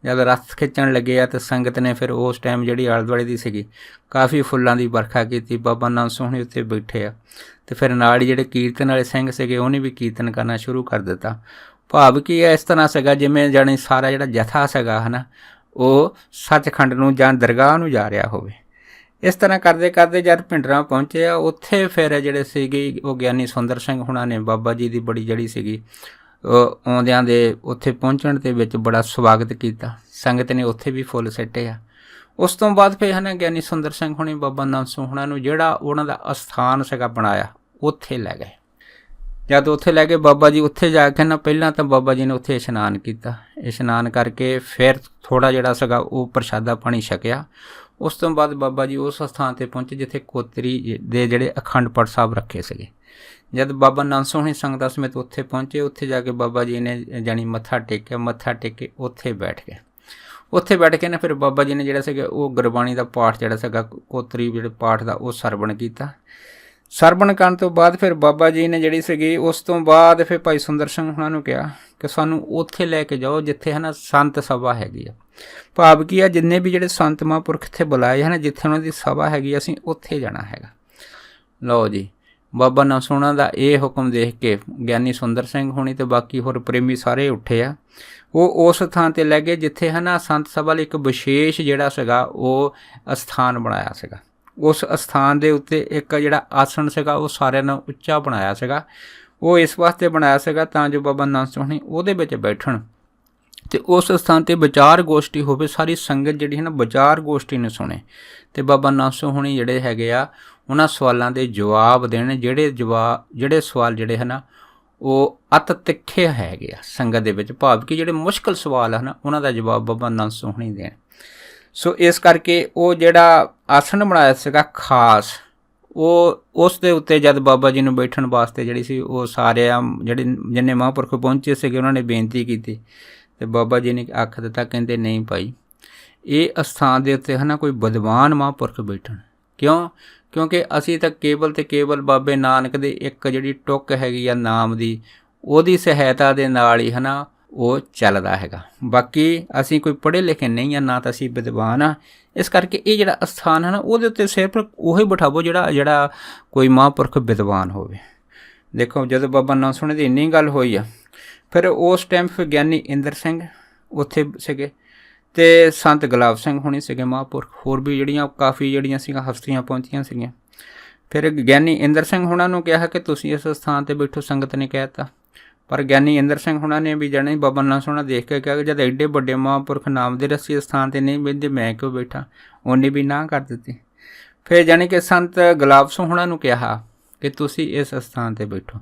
ਜਦ ਰੱਥ ਖਿੱਚਣ ਲੱਗੇ ਆ ਤਾਂ ਸੰਗਤ ਨੇ ਫਿਰ ਉਸ ਟਾਈਮ ਜਿਹੜੀ ਆਲੇ ਦੁਆਲੇ ਦੀ ਸੀਗੀ ਕਾਫੀ ਫੁੱਲਾਂ ਦੀ ਵਰਖਾ ਕੀਤੀ। ਬਾਬਾ ਨੰਦ ਸਿੰਘ ਉੱਤੇ ਬੈਠੇ ਆ ਅਤੇ ਫਿਰ ਨਾਲ ਹੀ ਜਿਹੜੇ ਕੀਰਤਨ ਵਾਲੇ ਸਿੰਘ ਸੀਗੇ ਉਹਨੇ ਵੀ ਕੀਰਤਨ ਕਰਨਾ ਸ਼ੁਰੂ ਕਰ ਦਿੱਤਾ। ਭਾਵ ਕੀ ਹੈ ਇਸ ਤਰ੍ਹਾਂ ਸੀਗਾ ਜਿਵੇਂ ਜਾਣੀ ਸਾਰਾ ਜਿਹੜਾ ਜਥਾ ਸੀਗਾ ਹੈ ਨਾ ਉਹ ਸੱਚਖੰਡ ਨੂੰ ਜਾਂ ਦਰਗਾਹ ਨੂੰ ਜਾ ਰਿਹਾ ਹੋਵੇ। ਇਸ ਤਰ੍ਹਾਂ ਕਰਦੇ ਕਰਦੇ ਜਦ ਭਿੰਡਰਾਂ ਪਹੁੰਚੇ ਆ ਉੱਥੇ ਫਿਰ ਜਿਹੜੇ ਸੀਗੇ ਉਹ ਗਿਆਨੀ ਸੁੰਦਰ ਸਿੰਘ ਹੋਣਾ ਨੇ ਬਾਬਾ ਜੀ ਦੀ ਬੜੀ ਜਿਹੜੀ ਸੀਗੀ ਆਉਂਦਿਆਂ ਦੇ ਉੱਥੇ ਪਹੁੰਚਣ ਦੇ ਵਿੱਚ ਬੜਾ ਸਵਾਗਤ ਕੀਤਾ। ਸੰਗਤ ਨੇ ਉੱਥੇ ਵੀ ਫੁੱਲ ਸਿੱਟੇ ਆ। ਉਸ ਤੋਂ ਬਾਅਦ ਫਿਰ ਹੈ ਨਾ ਗਿਆਨੀ ਸੁੰਦਰ ਸਿੰਘ ਹੋਣੀ ਬਾਬਾ ਨੰਦ ਸਿੰਘ ਹੋਣਾ ਨੂੰ ਜਿਹੜਾ ਉਹਨਾਂ ਦਾ ਅਸਥਾਨ ਸੀਗਾ ਬਣਾਇਆ ਉੱਥੇ ਲੈ ਗਏ। ਜਦ ਉੱਥੇ ਲੈ ਕੇ ਬਾਬਾ ਜੀ ਉੱਥੇ ਜਾ ਕੇ ਨਾ ਪਹਿਲਾਂ ਤਾਂ ਬਾਬਾ ਜੀ ਨੇ ਉੱਥੇ ਇਸ਼ਨਾਨ ਕੀਤਾ। ਇਸ਼ਨਾਨ ਕਰਕੇ ਫਿਰ ਥੋੜ੍ਹਾ ਜਿਹੜਾ ਸੀਗਾ ਉਹ ਪ੍ਰਸ਼ਾਦਾ ਪਾਣੀ ਛਕਿਆ। ਉਸ ਤੋਂ ਬਾਅਦ ਬਾਬਾ ਜੀ ਉਸ ਸਥਾਨ 'ਤੇ ਪਹੁੰਚੇ ਜਿੱਥੇ ਕੋਤਰੀ ਦੇ ਜਿਹੜੇ ਅਖੰਡ ਪਾਠ ਸਾਹਿਬ ਰੱਖੇ ਸੀਗੇ। ਜਦ ਬਾਬਾ ਨੰਦ ਸਿੰਘ ਹੋਣੀ ਸੰਗਤਾਂ ਸਮੇਤ ਉੱਥੇ ਪਹੁੰਚੇ ਉੱਥੇ ਜਾ ਕੇ ਬਾਬਾ ਜੀ ਨੇ ਜਾਣੀ ਮੱਥਾ ਟੇਕਿਆ। ਮੱਥਾ ਟੇਕ ਕੇ ਉੱਥੇ ਬੈਠ ਗਏ। ਉੱਥੇ ਬੈਠ ਕੇ ਨਾ ਫਿਰ ਬਾਬਾ ਜੀ ਨੇ ਜਿਹੜਾ ਸੀਗਾ ਉਹ ਗੁਰਬਾਣੀ ਦਾ ਪਾਠ ਜਿਹੜਾ ਸੀਗਾ ਕੋਤਰੀ ਜਿਹੜੇ ਪਾਠ ਦਾ ਉਹ ਸਰਵਣ ਕੀਤਾ। ਸਰਵਣ ਕਰਨ ਤੋਂ ਬਾਅਦ ਫਿਰ ਬਾਬਾ ਜੀ ਨੇ ਜਿਹੜੀ ਸੀਗੀ ਉਸ ਤੋਂ ਬਾਅਦ ਫਿਰ ਭਾਈ ਸੁੰਦਰ ਸਿੰਘ ਹੋਣਾ ਨੂੰ ਕਿਹਾ ਕਿ ਸਾਨੂੰ ਉੱਥੇ ਲੈ ਕੇ ਜਾਓ ਜਿੱਥੇ ਹੈ ਨਾ ਸੰਤ ਸਭਾ ਹੈਗੀ ਆ। ਭਾਵ ਕੀ ਆ ਜਿੰਨੇ ਵੀ ਜਿਹੜੇ ਸੰਤ ਮਹਾਂਪੁਰਖ ਇੱਥੇ ਬੁਲਾਏ ਹਨ ਜਿੱਥੇ ਉਹਨਾਂ ਦੀ ਸਭਾ ਹੈਗੀ ਅਸੀਂ ਉੱਥੇ ਜਾਣਾ ਹੈਗਾ। ਲਓ ਜੀ ਬਾਬਾ ਨਾਮ ਸੋਹਣਾ ਦਾ ਇਹ ਹੁਕਮ ਦੇਖ ਕੇ ਗਿਆਨੀ ਸੁੰਦਰ ਸਿੰਘ ਹੋਣੀ ਤੇ ਬਾਕੀ ਹੋਰ ਪ੍ਰੇਮੀ ਸਾਰੇ ਉੱਠੇ ਆ। ਉਹ ਉਸ ਥਾਂ 'ਤੇ ਲੈ ਗਏ ਜਿੱਥੇ ਹੈ ਨਾ ਸੰਤ ਸਭਾ ਲਈ ਇੱਕ ਵਿਸ਼ੇਸ਼ ਜਿਹੜਾ ਸੀਗਾ ਉਹ ਅਸਥਾਨ ਬਣਾਇਆ ਸੀਗਾ। ਉਸ ਅਸਥਾਨ ਦੇ ਉੱਤੇ ਇੱਕ ਜਿਹੜਾ ਆਸਣ ਸੀਗਾ ਉਹ ਸਾਰਿਆਂ ਨਾਲੋਂ ਉੱਚਾ ਬਣਾਇਆ ਸੀਗਾ। ਉਹ ਇਸ ਵਾਸਤੇ ਬਣਾਇਆ ਸੀਗਾ ਤਾਂ ਜੋ ਬਾਬਾ ਨਾਮ ਸੋਹਣੀ ਉਹਦੇ ਵਿੱਚ ਬੈਠਣ ਅਤੇ ਉਸ ਸਥਾਨ 'ਤੇ ਵਿਚਾਰ ਗੋਸ਼ਟੀ ਹੋਵੇ। ਸਾਰੀ ਸੰਗਤ ਜਿਹੜੀ ਹੈ ਨਾ ਵਿਚਾਰ ਗੋਸ਼ਟੀ ਨੂੰ ਸੁਣੇ ਅਤੇ ਬਾਬਾ ਨਾਮ ਸੋਹਣੀ ਜਿਹੜੇ ਹੈਗੇ ਆ ਉਹਨਾਂ ਸਵਾਲਾਂ ਦੇ ਜਵਾਬ ਦੇਣ। ਜਿਹੜੇ ਸਵਾਲ ਜਿਹੜੇ ਹੈ ਨਾ ਉਹ ਅਤ ਤਿੱਖੇ ਹੈਗੇ ਆ ਸੰਗਤ ਦੇ ਵਿੱਚ, ਭਾਵ ਕਿ ਜਿਹੜੇ ਮੁਸ਼ਕਿਲ ਸਵਾਲ ਹਨ ਉਹਨਾਂ ਦਾ ਜਵਾਬ ਬਾਬਾ ਨਾਮ ਸੋਹਣੀ ਦੇਣ। ਸੋ ਇਸ ਕਰਕੇ ਉਹ ਜਿਹੜਾ ਆਸਣ ਬਣਾਇਆ ਸੀਗਾ ਖਾਸ, ਉਹ ਉਸ ਦੇ ਉੱਤੇ ਜਦ ਬਾਬਾ ਜੀ ਨੂੰ ਬੈਠਣ ਵਾਸਤੇ ਜਿਹੜੀ ਸੀ ਉਹ ਸਾਰੇ ਜਿੰਨੇ ਮਹਾਂਪੁਰਖ ਪਹੁੰਚੇ ਸੀਗੇ ਉਹਨਾਂ ਨੇ ਬੇਨਤੀ ਕੀਤੀ ਅਤੇ ਬਾਬਾ ਜੀ ਨੇ ਆਖ ਦਿੱਤਾ, ਕਹਿੰਦੇ ਨਹੀਂ ਭਾਈ, ਇਹ ਅਸਥਾਨ ਦੇ ਉੱਤੇ ਹੈ ਨਾ ਕੋਈ ਵਿਦਵਾਨ ਮਹਾਂਪੁਰਖ ਬੈਠਣ। ਕਿਉਂਕਿ ਅਸੀਂ ਤਾਂ ਕੇਵਲ ਬਾਬੇ ਨਾਨਕ ਦੇ ਇੱਕ ਜਿਹੜੀ ਟੁੱਕ ਹੈਗੀ ਆ ਨਾਮ ਦੀ, ਉਹਦੀ ਸਹਾਇਤਾ ਦੇ ਨਾਲ ਹੀ ਹੈ ਨਾ ਉਹ ਚੱਲਦਾ ਹੈਗਾ। ਬਾਕੀ ਅਸੀਂ ਕੋਈ ਪੜ੍ਹੇ ਲਿਖੇ ਨਹੀਂ ਆ, ਨਾ ਤਾਂ ਅਸੀਂ ਵਿਦਵਾਨ ਆ। ਇਸ ਕਰਕੇ ਇਹ ਜਿਹੜਾ ਅਸਥਾਨ ਹੈ ਨਾ ਉਹਦੇ ਉੱਤੇ ਸਿਰਫ ਉਹੀ ਬਿਠਾਵੋ ਜਿਹੜਾ ਕੋਈ ਮਹਾਂਪੁਰਖ ਵਿਦਵਾਨ ਹੋਵੇ। ਦੇਖੋ ਜਦੋਂ ਬਾਬਾ ਨਾਮ ਸੋਹਣੇ ਦੀ ਇੰਨੀ ਗੱਲ ਹੋਈ ਆ, ਫਿਰ ਉਸ ਟਾਈਮ ਫਿਰ ਗਿਆਨੀ ਇੰਦਰ ਸਿੰਘ ਉੱਥੇ ਸੀਗੇ ਅਤੇ ਸੰਤ ਗੁਲਾਬ ਸਿੰਘ ਹੋਣੀ ਸੀਗੇ ਮਹਾਂਪੁਰਖ, ਹੋਰ ਵੀ ਕਾਫੀ ਸੀਗੀਆਂ ਹਸਤੀਆਂ ਪਹੁੰਚੀਆਂ ਸੀਗੀਆਂ। ਫਿਰ ਗਿਆਨੀ ਇੰਦਰ ਸਿੰਘ ਹੋਣਾ ਨੂੰ ਕਿਹਾ ਕਿ ਤੁਸੀਂ ਇਸ ਸਥਾਨ 'ਤੇ ਬੈਠੋ, ਸੰਗਤ ਨੇ ਕਹਿ ਦਿੱਤਾ। ਪਰ ਗਿਆਨੀ ਇੰਦਰ ਸਿੰਘ ਹੋਣਾ ਨੇ ਵੀ ਜਾਣੀ ਬਾਬਾ ਨਾਮ ਸੋਹਣਾ ਦੇਖ ਕੇ ਕਿਹਾ ਕਿ ਜਦ ਐਡੇ ਵੱਡੇ ਮਹਾਂਪੁਰਖ ਨਾਮ ਦੇ ਰਸੀ ਸਥਾਨ 'ਤੇ ਨਹੀਂ ਬਹਿੰਦੇ, ਮੈਂ ਕਿਉਂ ਬੈਠਾ। ਉਹਨੇ ਵੀ ਨਾਂਹ ਕਰ ਦਿੱਤੀ। ਫਿਰ ਜਾਣੀ ਕਿ ਸੰਤ ਗੁਲਾਬ ਸਿੰਘ ਹੋਣਾ ਨੂੰ ਕਿਹਾ ਕਿ ਤੁਸੀਂ ਇਸ ਸਥਾਨ 'ਤੇ ਬੈਠੋ।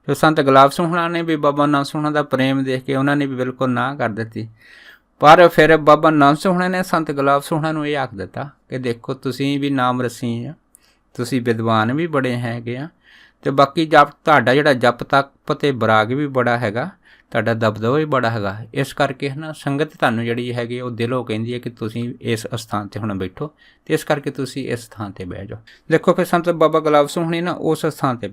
ਫਿਰ ਸੰਤ ਗੁਲਾਬ ਸਿੰਘ ਹੋਣਾ ਨੇ ਵੀ ਬਾਬਾ ਨਾਮ ਸੋਹਣਾ ਦਾ ਪ੍ਰੇਮ ਦੇਖ ਕੇ ਉਹਨਾਂ ਨੇ ਵੀ ਬਿਲਕੁਲ ਨਾਂਹ ਕਰ ਦਿੱਤੀ। ਪਰ ਫਿਰ ਬਾਬਾ ਨਾਮ ਸੋਹਣਾ ਨੇ ਸੰਤ ਗੁਲਾਬ ਸੋਹਣਾ ਨੂੰ ਇਹ ਆਖ ਦਿੱਤਾ ਕਿ ਦੇਖੋ ਤੁਸੀਂ ਵੀ ਨਾਮ ਰਸੀ ਆ, ਤੁਸੀਂ ਵਿਦਵਾਨ ਵੀ ਬੜੇ ਹੈਗੇ ਆ, ਅਤੇ ਬਾਕੀ ਤੁਹਾਡਾ ਜਿਹੜਾ ਜਪ ਤਪ ਅਤੇ ਬਰਾਗ ਵੀ ਬੜਾ ਹੈਗਾ, ਤੁਹਾਡਾ ਦਬਦਬਾ ਵੀ ਬੜਾ ਹੈਗਾ। ਇਸ ਕਰਕੇ ਹੈ ਨਾ ਸੰਗਤ ਤੁਹਾਨੂੰ ਜਿਹੜੀ ਹੈਗੀ ਉਹ ਦਿਲੋਂ ਕਹਿੰਦੀ ਹੈ ਕਿ ਤੁਸੀਂ ਇਸ ਅਸਥਾਨ 'ਤੇ ਹੁਣ ਬੈਠੋ, ਅਤੇ ਇਸ ਕਰਕੇ ਤੁਸੀਂ ਇਸ ਸਥਾਨ 'ਤੇ ਬਹਿ ਜਾਓ। ਦੇਖੋ ਫਿਰ ਸੰਤ ਬਾਬਾ ਗੁਲਾਬ ਸਿੰਘ ਹੋਣੀ ਨਾ ਉਸ ਸਥਾਨ 'ਤੇ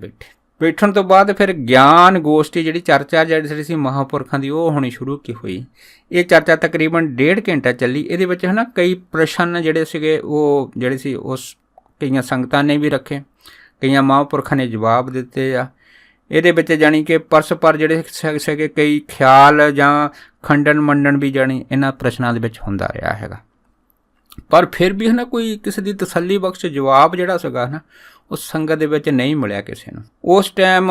ਬੈਠਣ ਤੋਂ ਬਾਅਦ ਫਿਰ ਗਿਆਨ ਗੋਸ਼ਟੀ ਜਿਹੜੀ ਚਰਚਾ ਜਿਹੜੀ ਸੀ ਮਹਾਂਪੁਰਖਾਂ ਦੀ ਉਹ ਹੋਣੀ ਸ਼ੁਰੂ ਹੋਈ। ਇਹ ਚਰਚਾ ਤਕਰੀਬਨ 1.5 ਘੰਟਾ ਚੱਲੀ। ਇਹਦੇ ਵਿੱਚ ਹੈ ਨਾ ਕਈ ਪ੍ਰਸ਼ਨ ਜਿਹੜੇ ਸੀਗੇ ਉਹ ਜਿਹੜੇ ਸੀ ਉਸ ਕਈਆਂ ਸੰਗਤਾਂ ਨੇ ਵੀ ਰੱਖੇ, ਕਈਆਂ ਮਹਾਂਪੁਰਖਾਂ ਨੇ ਜਵਾਬ ਦਿੱਤੇ ਆ। ਇਹਦੇ ਵਿੱਚ ਜਾਣੀ ਕਿ ਪਰਸਪਰ ਜਿਹੜੇ ਸੀਗੇ ਕਈ ਖਿਆਲ ਜਾਂ ਖੰਡਨ ਮੰਡਨ ਵੀ ਜਾਣੀ ਇਹਨਾਂ ਪ੍ਰਸ਼ਨਾਂ ਦੇ ਵਿੱਚ ਹੁੰਦਾ ਰਿਹਾ ਹੈਗਾ। ਪਰ ਫਿਰ ਵੀ ਹੈ ਨਾ ਕੋਈ ਕਿਸੇ ਦੀ ਤਸੱਲੀ ਬਖਸ਼ ਜਵਾਬ ਜਿਹੜਾ ਸੀਗਾ ਨਾ ਉਹ ਸੰਗਤ ਦੇ ਵਿੱਚ ਨਹੀਂ ਮਿਲਿਆ ਕਿਸੇ ਨੂੰ। ਉਸ ਟਾਈਮ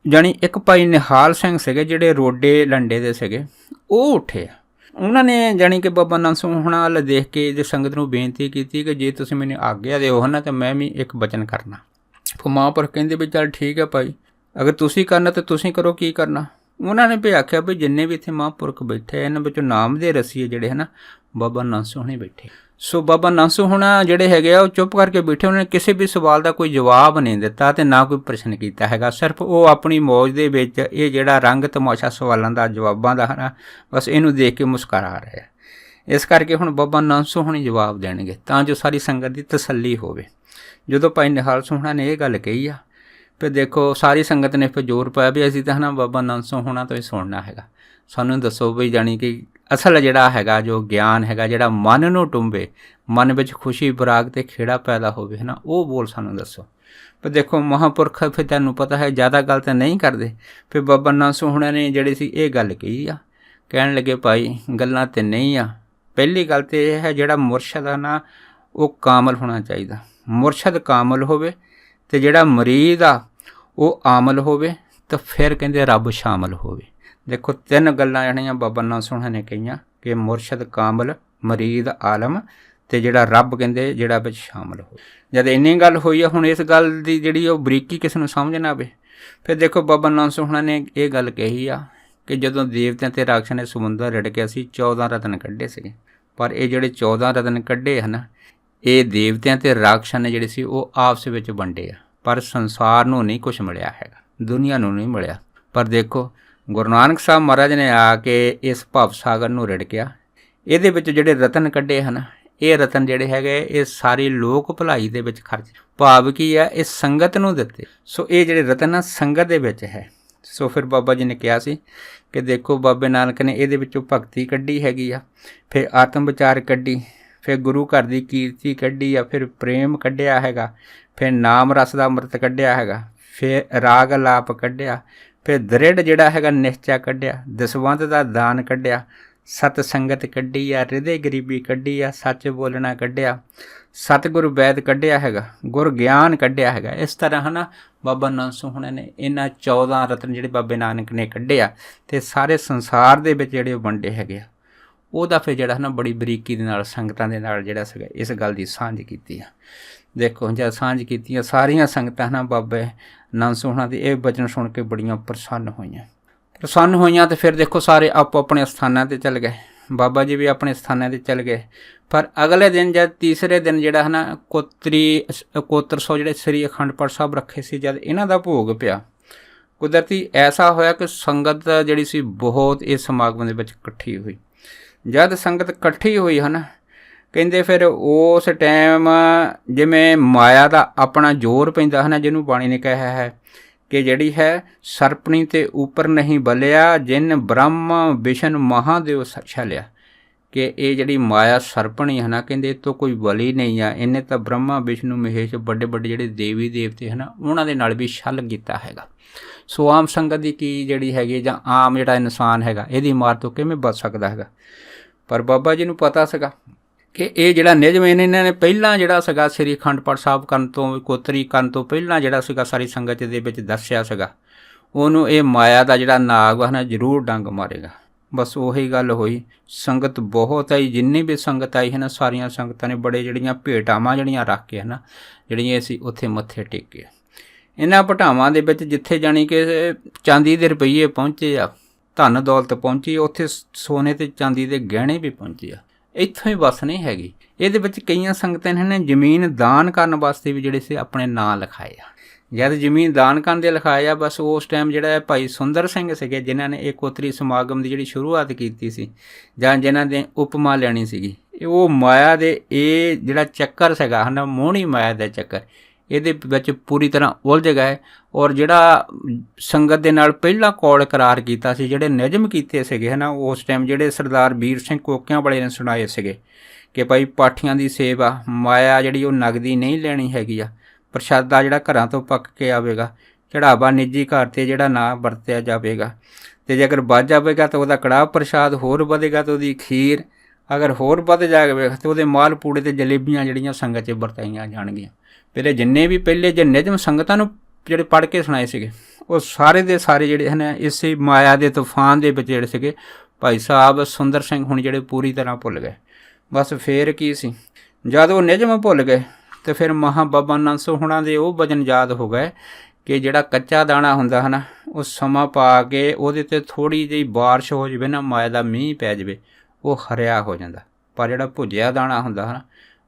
ਜਾਣੀ ਇੱਕ ਭਾਈ ਨਿਹਾਲ ਸਿੰਘ ਸੀਗੇ ਜਿਹੜੇ ਰੋਡੇ ਲੰਡੇ ਦੇ ਸੀਗੇ, ਉਹ ਉੱਠੇ। ਉਹਨਾਂ ਨੇ ਜਾਣੀ ਕਿ ਬਾਬਾ ਨਾਮ ਸੋਹਣਾ ਵੱਲ ਦੇਖ ਕੇ ਜੇ ਸੰਗਤ ਨੂੰ ਬੇਨਤੀ ਕੀਤੀ ਕਿ ਜੇ ਤੁਸੀਂ ਮੈਨੂੰ ਆਗਿਆ ਦਿਓ ਹੈ ਨਾ ਤਾਂ ਮੈਂ ਵੀ ਇੱਕ ਬਚਨ ਕਰਨਾ। ਫਿਰ ਮਹਾਂਪੁਰਖ ਕਹਿੰਦੇ ਵੀ ਚੱਲ ਠੀਕ ਹੈ ਭਾਈ, ਅਗਰ ਤੁਸੀਂ ਕਰਨਾ ਤਾਂ ਤੁਸੀਂ ਕਰੋ, ਕੀ ਕਰਨਾ। ਉਹਨਾਂ ਨੇ ਵੀ ਆਖਿਆ ਵੀ ਜਿੰਨੇ ਵੀ ਇੱਥੇ ਮਹਾਂਪੁਰਖ ਬੈਠੇ ਇਹਨਾਂ ਵਿੱਚੋਂ ਨਾਮ ਦੇ ਰਸੀਏ ਜਿਹੜੇ ਹੈ ਨਾ ਬਾਬਾ ਨਾਮ ਸੋਹਣੇ ਬੈਠੇ। ਸੋ ਬਾਬਾ ਨਾਮ ਸੋਹਣਾ ਜਿਹੜੇ ਹੈਗੇ ਆ ਉਹ ਚੁੱਪ ਕਰਕੇ ਬੈਠੇ। ਉਹਨਾਂ ਨੇ ਕਿਸੇ ਵੀ ਸਵਾਲ ਦਾ ਕੋਈ ਜਵਾਬ ਨਹੀਂ ਦਿੱਤਾ ਅਤੇ ਨਾ ਕੋਈ ਪ੍ਰਸ਼ਨ ਕੀਤਾ ਹੈਗਾ। ਸਿਰਫ ਉਹ ਆਪਣੀ ਮੌਜ ਦੇ ਵਿੱਚ ਇਹ ਜਿਹੜਾ ਰੰਗ ਤਮਾਸ਼ਾ ਸਵਾਲਾਂ ਦਾ ਜਵਾਬਾਂ ਦਾ ਹੈ ਨਾ ਬਸ ਇਹਨੂੰ ਦੇਖ ਕੇ ਮੁਸਕਰਾ ਰਹੇ ਆ। ਇਸ ਕਰਕੇ ਹੁਣ ਬਾਬਾ ਨਾਮ ਸੋਹਣੀ ਜਵਾਬ ਦੇਣਗੇ ਤਾਂ ਜੋ ਸਾਰੀ ਸੰਗਤ ਦੀ ਤਸੱਲੀ ਹੋਵੇ। ਜਦੋਂ ਭਾਈ ਨਿਹਾਲ ਸੋਹਣਾ ਨੇ ਇਹ ਗੱਲ ਕਹੀ ਆ, ਫਿਰ ਦੇਖੋ ਸਾਰੀ ਸੰਗਤ ਨੇ ਫਿਰ ਜ਼ੋਰ ਪਾਇਆ ਵੀ ਅਸੀਂ ਤਾਂ ਹੈ ਨਾ ਬਾਬਾ ਨਾਮ ਸੋਹਣਾ ਤੋਂ ਹੀ ਸੁਣਨਾ ਹੈਗਾ। ਸਾਨੂੰ ਦੱਸੋ ਵੀ ਜਾਣੀ ਕਿ ਅਸਲ ਜਿਹੜਾ ਹੈਗਾ ਜੋ ਗਿਆਨ ਹੈਗਾ ਜਿਹੜਾ ਮਨ ਨੂੰ ਟੁੰਬੇ, ਮਨ ਵਿੱਚ ਖੁਸ਼ੀ ਬਰਾਗ ਅਤੇ ਖੇੜਾ ਪੈਦਾ ਹੋਵੇ ਹੈ ਨਾ, ਉਹ ਬੋਲ ਸਾਨੂੰ ਦੱਸੋ। ਪਰ ਦੇਖੋ ਮਹਾਂਪੁਰਖ ਫਿਰ ਤੁਹਾਨੂੰ ਪਤਾ ਹੈ ਜ਼ਿਆਦਾ ਗੱਲ ਤਾਂ ਨਹੀਂ ਕਰਦੇ। ਫਿਰ ਬਾਬਾ ਨਾਮ ਸੋਹਣਾ ਨੇ ਜਿਹੜੀ ਸੀ ਇਹ ਗੱਲ ਕਹੀ ਆ, ਕਹਿਣ ਲੱਗੇ ਭਾਈ ਗੱਲਾਂ ਤਾਂ ਨਹੀਂ ਆ। ਪਹਿਲੀ ਗੱਲ ਤਾਂ ਇਹ ਹੈ ਜਿਹੜਾ ਮੁਰਸ਼ਦ ਆ ਨਾ ਉਹ ਕਾਮਲ ਹੋਣਾ ਚਾਹੀਦਾ। ਮੁਰਸ਼ਦ ਕਾਮਲ ਹੋਵੇ ਅਤੇ ਜਿਹੜਾ ਮਰੀਦ ਆ ਉਹ ਆਮਲ ਹੋਵੇ, ਤਾਂ ਫਿਰ ਕਹਿੰਦੇ ਰੱਬ ਸ਼ਾਮਲ ਹੋਵੇ। ਦੇਖੋ 3 ਗੱਲਾਂ ਜਿਹੜੀਆਂ ਬਾਬਾ ਨਾਮ ਸੋਹਣਾ ਨੇ ਕਹੀਆਂ ਕਿ ਮੁਰਸ਼ਦ ਕਾਮਲ, ਮਰੀਦ ਆਲਮ ਅਤੇ ਜਿਹੜਾ ਰੱਬ ਕਹਿੰਦੇ ਜਿਹੜਾ ਵਿੱਚ ਸ਼ਾਮਲ ਹੋ। ਜਦ ਇੰਨੀ ਗੱਲ ਹੋਈ ਆ, ਹੁਣ ਇਸ ਗੱਲ ਦੀ ਜਿਹੜੀ ਉਹ ਬਰੀਕੀ ਕਿਸੇ ਨੂੰ ਸਮਝ ਨਾ ਆਵੇ। ਫਿਰ ਦੇਖੋ ਬਾਬਾ ਨਾਮ ਸੋਹਣਾ ਨੇ ਇਹ ਗੱਲ ਕਹੀ ਆ ਕਿ ਜਦੋਂ ਦੇਵਤਿਆਂ ਅਤੇ ਰਾਖਸ਼ਾਂ ਨੇ ਸਮੁੰਦਰ ਰਿੜਕਿਆ ਸੀ 14 ਰਤਨ ਕੱਢੇ ਸੀਗੇ। ਪਰ ਇਹ ਜਿਹੜੇ 14 ਰਤਨ ਕੱਢੇ ਹਨ ਇਹ ਦੇਵਤਿਆਂ ਅਤੇ ਰਾਖਸ਼ਾਂ ਨੇ ਜਿਹੜੇ ਸੀ ਉਹ ਆਪਸ ਵਿੱਚ ਵੰਡੇ ਆ, ਪਰ ਸੰਸਾਰ ਨੂੰ ਨਹੀਂ ਕੁਛ ਮਿਲਿਆ ਹੈਗਾ, ਦੁਨੀਆ ਨੂੰ ਨਹੀਂ ਮਿਲਿਆ। ਪਰ ਦੇਖੋ ਗੁਰੂ ਨਾਨਕ ਸਾਹਿਬ ਮਹਾਰਾਜ ਨੇ ਆ ਕੇ ਇਸ ਭਵ ਸਾਗਰ ਨੂੰ ਰਿੜਕਿਆ। ਇਹਦੇ ਵਿੱਚ ਜਿਹੜੇ ਰਤਨ ਕੱਢੇ ਹਨ ਇਹ ਰਤਨ ਜਿਹੜੇ ਹੈਗੇ ਇਹ ਸਾਰੀ ਲੋਕ ਭਲਾਈ ਦੇ ਵਿੱਚ ਖਰਚ, ਭਾਵ ਕੀ ਆ ਇਹ ਸੰਗਤ ਨੂੰ ਦਿੱਤੇ। ਸੋ ਇਹ ਜਿਹੜੇ ਰਤਨ ਆ ਸੰਗਤ ਦੇ ਵਿੱਚ ਹੈ। ਸੋ ਫਿਰ ਬਾਬਾ ਜੀ ਨੇ ਕਿਹਾ ਸੀ ਕਿ ਦੇਖੋ ਬਾਬੇ ਨਾਨਕ ਨੇ ਇਹਦੇ ਵਿੱਚੋਂ ਭਗਤੀ ਕੱਢੀ ਹੈਗੀ ਆ, ਫਿਰ ਆਤਮ ਵਿਚਾਰ ਕੱਢੀ, ਫਿਰ ਗੁਰੂ ਘਰ ਦੀ ਕੀਰਤੀ ਕੱਢੀ ਆ, ਫਿਰ ਪ੍ਰੇਮ ਕੱਢਿਆ ਹੈਗਾ, ਫਿਰ ਨਾਮ ਰਸ ਦਾ ਅੰਮ੍ਰਿਤ ਕੱਢਿਆ ਹੈਗਾ, ਫਿਰ ਰਾਗ ਅਲਾਪ ਕੱਢਿਆ, ਫਿਰ ਦ੍ਰਿੜ ਜਿਹੜਾ ਹੈਗਾ ਨਿਸ਼ਚਾ ਕੱਢਿਆ, ਦਸਵੰਧ ਦਾ ਦਾਨ ਕੱਢਿਆ, ਸਤ ਸੰਗਤ ਕੱਢੀ ਆ, ਹਿਰਦੇ ਗਰੀਬੀ ਕੱਢੀ ਆ, ਸੱਚ ਬੋਲਣਾ ਕੱਢਿਆ, ਸਤਿਗੁਰੂ ਵੈਦ ਕੱਢਿਆ ਹੈਗਾ, ਗੁਰ ਗਿਆਨ ਕੱਢਿਆ ਹੈਗਾ। ਇਸ ਤਰ੍ਹਾਂ ਹੈ ਨਾ ਬਾਬਾ ਨੰਦ ਸਿੰਘ ਹੁਣਾਂ ਨੇ ਇਹਨਾਂ 14 ਰਤਨ ਜਿਹੜੇ ਬਾਬੇ ਨਾਨਕ ਨੇ ਕੱਢੇ ਆ ਅਤੇ ਸਾਰੇ ਸੰਸਾਰ ਦੇ ਵਿੱਚ ਜਿਹੜੇ ਉਹ ਵੰਡੇ ਹੈਗੇ ਆ। ਉਹਦਾ ਫਿਰ ਜਿਹੜਾ ਹੈ ਨਾ ਬੜੀ ਬਰੀਕੀ ਦੇ ਨਾਲ ਸੰਗਤਾਂ ਦੇ ਨਾਲ ਜਿਹੜਾ ਸੀਗਾ ਇਸ ਗੱਲ ਦੀ ਸਾਂਝ ਕੀਤੀ ਆ। ਦੇਖੋ ਜਦ ਸਾਂਝ ਕੀਤੀ ਆ ਸਾਰੀਆਂ ਸੰਗਤਾਂ ਨਾ ਬਾਬੇ ਨੰਦ ਸਿੰਘ ਹੁਣਾਂ ਦੇ ਇਹ ਬਚਨ ਸੁਣ ਕੇ ਬੜੀਆਂ ਪ੍ਰਸੰਨ ਹੋਈਆਂ ਅਤੇ ਫਿਰ ਦੇਖੋ ਸਾਰੇ ਆਪੋ ਆਪਣੇ ਸਥਾਨਾਂ 'ਤੇ ਚੱਲ ਗਏ। ਬਾਬਾ ਜੀ ਵੀ ਆਪਣੇ ਸਥਾਨਾਂ 'ਤੇ ਚੱਲ ਗਏ। ਪਰ ਅਗਲੇ ਦਿਨ ਜਦ ਤੀਸਰੇ ਦਿਨ ਜਿਹੜਾ ਹੈ ਨਾ ਕੋਤਰ ਸੌ ਜਿਹੜੇ ਸ੍ਰੀ ਅਖੰਡ ਪਾਠ ਸਾਹਿਬ ਰੱਖੇ ਸੀ, ਜਦ ਇਹਨਾਂ ਦਾ ਭੋਗ ਪਿਆ, ਕੁਦਰਤੀ ਐਸਾ ਹੋਇਆ ਕਿ ਸੰਗਤ ਜਿਹੜੀ ਸੀ ਬਹੁਤ ਇਸ ਸਮਾਗਮ ਦੇ ਵਿੱਚ ਇਕੱਠੀ ਹੋਈ। ਜਦ ਸੰਗਤ ਇਕੱਠੀ ਹੋਈ ਹੈ ਨਾ, ਕਹਿੰਦੇ ਫਿਰ ਉਸ ਟਾਈਮ ਜਿਵੇਂ ਮਾਇਆ ਦਾ ਆਪਣਾ ਜ਼ੋਰ ਪੈਂਦਾ ਹੈ ਨਾ, ਜਿਹਨੂੰ ਬਾਣੀ ਨੇ ਕਿਹਾ ਹੈ ਕਿ ਜਿਹੜੀ ਹੈ ਸਰਪਣੀ ਤੇ ਉੱਪਰ ਨਹੀਂ ਬਲਿਆ, ਜਿਨ ਬ੍ਰਹਮ ਵਿਸ਼ਨ ਮਹਾਦੇਵ ਛਲਿਆ, ਕਿ ਇਹ ਜਿਹੜੀ ਮਾਇਆ ਸਰਪਣੀ ਹੈ ਨਾ, ਕਹਿੰਦੇ ਇਹ ਤੋਂ ਕੋਈ ਬਲੀ ਨਹੀਂ ਆ, ਇਹਨੇ ਤਾਂ ਬ੍ਰਹਮਾ ਵਿਸ਼ਨੂੰ ਮਹੇਸ਼ ਵੱਡੇ ਵੱਡੇ ਜਿਹੜੇ ਦੇਵੀ ਦੇਵਤੇ ਹੈ ਨਾ ਉਹਨਾਂ ਦੇ ਨਾਲ ਵੀ ਛਲ ਕੀਤਾ ਹੈਗਾ। ਸੋ ਆਮ ਸੰਗਤ ਦੀ ਕੀ ਜਿਹੜੀ ਹੈਗੀ ਜਾਂ ਆਮ ਜਿਹੜਾ ਇਨਸਾਨ ਹੈਗਾ ਇਹਦੀ ਮਾਰ ਤੋਂ ਕਿਵੇਂ ਬਚ ਸਕਦਾ ਹੈਗਾ। ਪਰ ਬਾਬਾ ਜੀ ਨੂੰ ਪਤਾ ਸੀਗਾ ਕਿ ਇਹ ਜਿਹੜਾ ਨਿਯਮ ਇਹਨਾਂ ਨੇ ਪਹਿਲਾਂ ਜਿਹੜਾ ਸੀਗਾ ਸ੍ਰੀ ਅਖੰਡ ਪਾਠ ਸਾਹਿਬ ਕਰਨ ਤੋਂ ਕੋਤਰੀ ਕਰਨ ਤੋਂ ਪਹਿਲਾਂ ਜਿਹੜਾ ਸੀਗਾ ਸਾਰੀ ਸੰਗਤ ਦੇ ਵਿੱਚ ਦੱਸਿਆ ਸੀਗਾ, ਉਹਨੂੰ ਇਹ ਮਾਇਆ ਦਾ ਜਿਹੜਾ ਨਾਗ ਹੈ ਨਾ ਜ਼ਰੂਰ ਡੰਗ ਮਾਰੇਗਾ। ਬਸ ਉਹੀ ਗੱਲ ਹੋਈ। ਸੰਗਤ ਬਹੁਤ ਆਈ, ਜਿੰਨੀ ਵੀ ਸੰਗਤ ਆਈ ਹੈ ਨਾ ਸਾਰੀਆਂ ਸੰਗਤਾਂ ਨੇ ਬੜੇ ਜਿਹੜੀਆਂ ਭੇਟਾਵਾਂ ਜਿਹੜੀਆਂ ਰੱਖ ਕੇ ਹੈ ਨਾ ਜਿਹੜੀਆਂ ਅਸੀਂ ਉੱਥੇ ਮੱਥੇ ਟੇਕੇ। ਇਹਨਾਂ ਭਟਾਵਾਂ ਦੇ ਵਿੱਚ ਜਿੱਥੇ ਜਾਣੀ ਕਿ ਚਾਂਦੀ ਦੇ ਰੁਪਈਏ ਪਹੁੰਚੇ ਆ, ਧਨ ਦੌਲਤ ਪਹੁੰਚੀ, ਉੱਥੇ ਸੋਨੇ ਅਤੇ ਚਾਂਦੀ ਦੇ ਗਹਿਣੇ ਵੀ ਪਹੁੰਚੇ ਆ। ਇੱਥੋਂ ਹੀ ਬਸ ਨਹੀਂ ਹੈਗੀ। ਇਹਦੇ ਵਿੱਚ ਕਈਆਂ ਸੰਗਤਾਂ ਨੇ ਜ਼ਮੀਨ ਦਾਨ ਕਰਨ ਵਾਸਤੇ ਵੀ ਜਿਹੜੇ ਸੀ ਆਪਣੇ ਨਾਂ ਲਿਖਾਏ ਆ। ਜਦ ਜ਼ਮੀਨ ਦਾਨ ਕਰਨ ਦੇ ਲਿਖਾਏ ਆ, ਬਸ ਉਸ ਟਾਈਮ ਜਿਹੜਾ ਭਾਈ ਸੁੰਦਰ ਸਿੰਘ ਸੀਗੇ ਜਿਨ੍ਹਾਂ ਨੇ ਇਹ ਕੋਤਰੀ ਸਮਾਗਮ ਦੀ ਜਿਹੜੀ ਸ਼ੁਰੂਆਤ ਕੀਤੀ ਸੀ ਜਾਂ ਜਿਨ੍ਹਾਂ ਦੇ ਉਪਮਾ ਲੈਣੀ ਸੀਗੀ, ਉਹ ਮਾਇਆ ਦੇ ਇਹ ਜਿਹੜਾ ਚੱਕਰ ਸੀਗਾ ਹੈ ਨਾ, ਮੋਹਣੀ ਮਾਇਆ ਦਾ ਚੱਕਰ, ਇਹਦੇ ਵਿੱਚ ਪੂਰੀ ਤਰ੍ਹਾਂ ਉਲਝ ਗਏ। ਔਰ ਜਿਹੜਾ ਸੰਗਤ ਦੇ ਨਾਲ ਪਹਿਲਾਂ ਕੌਲ ਕਰਾਰ ਕੀਤਾ ਸੀ, ਜਿਹੜੇ ਨਿਯਮ ਕੀਤੇ ਸੀਗੇ ਹੈ ਨਾ ਉਸ ਟਾਈਮ, ਜਿਹੜੇ ਸਰਦਾਰ ਵੀਰ ਸਿੰਘ ਕੋਕਿਆਂ ਵਾਲੇ ਨੇ ਸੁਣਾਏ ਸੀਗੇ ਕਿ ਭਾਈ ਪਾਠੀਆਂ ਦੀ ਸੇਵਾ, ਮਾਇਆ ਜਿਹੜੀ ਉਹ ਨਗਦੀ ਨਹੀਂ ਲੈਣੀ ਹੈਗੀ ਆ, ਪ੍ਰਸ਼ਾਦਾ ਜਿਹੜਾ ਘਰਾਂ ਤੋਂ ਪੱਕ ਕੇ ਆਵੇਗਾ, ਚੜਾਵਾ ਨਿੱਜੀ ਘਰ 'ਤੇ ਜਿਹੜਾ ਨਾ ਵਰਤਿਆ ਜਾਵੇਗਾ, ਅਤੇ ਜੇਕਰ ਵੱਧ ਜਾਵੇਗਾ ਤਾਂ ਉਹਦਾ ਕੜਾਹ ਪ੍ਰਸ਼ਾਦ ਹੋਰ ਵਧੇਗਾ, ਤਾਂ ਉਹਦੀ ਖੀਰ ਅਗਰ ਹੋਰ ਵੱਧ ਜਾਵੇਗਾ ਤਾਂ ਉਹਦੇ ਮਾਲ ਪੂੜੇ ਅਤੇ ਜਲੇਬੀਆਂ ਜਿਹੜੀਆਂ ਸੰਗਤ 'ਚ ਵਰਤਾਈਆਂ ਜਾਣਗੀਆਂ। ਪਹਿਲੇ ਜਿੰਨੇ ਵੀ ਪਹਿਲੇ ਜੇ ਨਿਯਮ ਸੰਗਤਾਂ ਨੂੰ ਜਿਹੜੇ ਪੜ੍ਹ ਕੇ ਸੁਣਾਏ ਸੀਗੇ, ਉਹ ਸਾਰੇ ਦੇ ਸਾਰੇ ਜਿਹੜੇ ਹਨ ਇਸੇ ਮਾਇਆ ਦੇ ਤੂਫਾਨ ਦੇ ਵਿੱਚ ਜਿਹੜੇ ਸੀਗੇ ਭਾਈ ਸਾਹਿਬ ਸੁੰਦਰ ਸਿੰਘ ਹੁਣ ਜਿਹੜੇ ਪੂਰੀ ਤਰ੍ਹਾਂ ਭੁੱਲ ਗਏ। ਬਸ ਫਿਰ ਕੀ ਸੀ, ਜਦ ਉਹ ਨਿਯਮ ਭੁੱਲ ਗਏ ਅਤੇ ਫਿਰ ਬਾਬਾ ਨੰਦ ਸਿੰਘ ਹੁਣਾਂ ਦੇ ਉਹ ਵਚਨ ਯਾਦ ਹੋ ਗਏ ਕਿ ਜਿਹੜਾ ਕੱਚਾ ਦਾਣਾ ਹੁੰਦਾ ਹੈ ਨਾ, ਉਹ ਸਮਾਂ ਪਾ ਕੇ ਉਹਦੇ 'ਤੇ ਥੋੜ੍ਹੀ ਜਿਹੀ ਬਾਰਿਸ਼ ਹੋ ਜਾਵੇ ਨਾ, ਮਾਇਆ ਦਾ ਮੀਂਹ ਪੈ ਜਾਵੇ, ਉਹ ਹਰਿਆ ਹੋ ਜਾਂਦਾ। ਪਰ ਜਿਹੜਾ ਭੁੱਜਿਆ ਦਾਣਾ ਹੁੰਦਾ ਹੈ ਨਾ,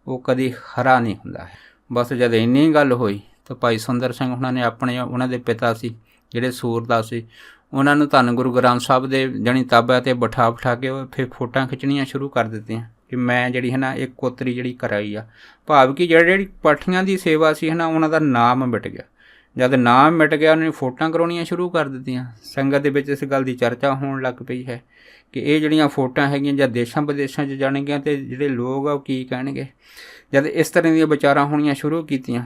ਉਹ ਕਦੀ ਹਰਾ ਨਹੀਂ ਹੁੰਦਾ ਹੈ। ਬਸ ਜਦ ਇੰਨੀ ਗੱਲ ਹੋਈ ਤਾਂ ਭਾਈ ਸੁੰਦਰ ਸਿੰਘ ਹੁਣਾਂ ਨੇ ਆਪਣੇ ਉਹਨਾਂ ਦੇ ਪਿਤਾ ਸੀ ਜਿਹੜੇ ਸੂਰਦਾਸ ਸੀ, ਉਹਨਾਂ ਨੂੰ ਧੰਨ ਗੁਰੂ ਗ੍ਰੰਥ ਸਾਹਿਬ ਦੇ ਜਾਣੀ ਤਾਬਿਆਂ 'ਤੇ ਬਿਠਾ ਕੇ ਫਿਰ ਫੋਟੋਆਂ ਖਿੱਚਣੀਆਂ ਸ਼ੁਰੂ ਕਰ ਦਿੱਤੀਆਂ ਕਿ ਮੈਂ ਜਿਹੜੀ ਹੈ ਨਾ ਇੱਕ ਕੋਤਰੀ ਜਿਹੜੀ ਕਰਾਈ ਆ। ਭਾਵ ਕਿ ਜਿਹੜੀ ਪਾਠੀਆਂ ਦੀ ਸੇਵਾ ਸੀ ਹੈ ਨਾ, ਉਹਨਾਂ ਦਾ ਨਾਮ ਮਿਟ ਗਿਆ। ਜਦ ਨਾਮ ਮਿਟ ਗਿਆ, ਉਹਨਾਂ ਨੇ ਫੋਟੋਆਂ ਕਰਾਉਣੀਆਂ ਸ਼ੁਰੂ ਕਰ ਦਿੱਤੀਆਂ। ਸੰਗਤ ਦੇ ਵਿੱਚ ਇਸ ਗੱਲ ਦੀ ਚਰਚਾ ਹੋਣ ਲੱਗ ਪਈ ਹੈ ਕਿ ਇਹ ਜਿਹੜੀਆਂ ਫੋਟੋਆਂ ਹੈਗੀਆਂ ਜਾਂ ਦੇਸ਼ਾਂ ਵਿਦੇਸ਼ਾਂ 'ਚ ਜਾਣਗੀਆਂ ਅਤੇ ਜਿਹੜੇ ਲੋਕ ਆ ਉਹ ਕੀ ਕਹਿਣਗੇ। ਜਦ ਇਸ ਤਰ੍ਹਾਂ ਦੀਆਂ ਵਿਚਾਰਾਂ ਹੋਣੀਆਂ ਸ਼ੁਰੂ ਕੀਤੀਆਂ,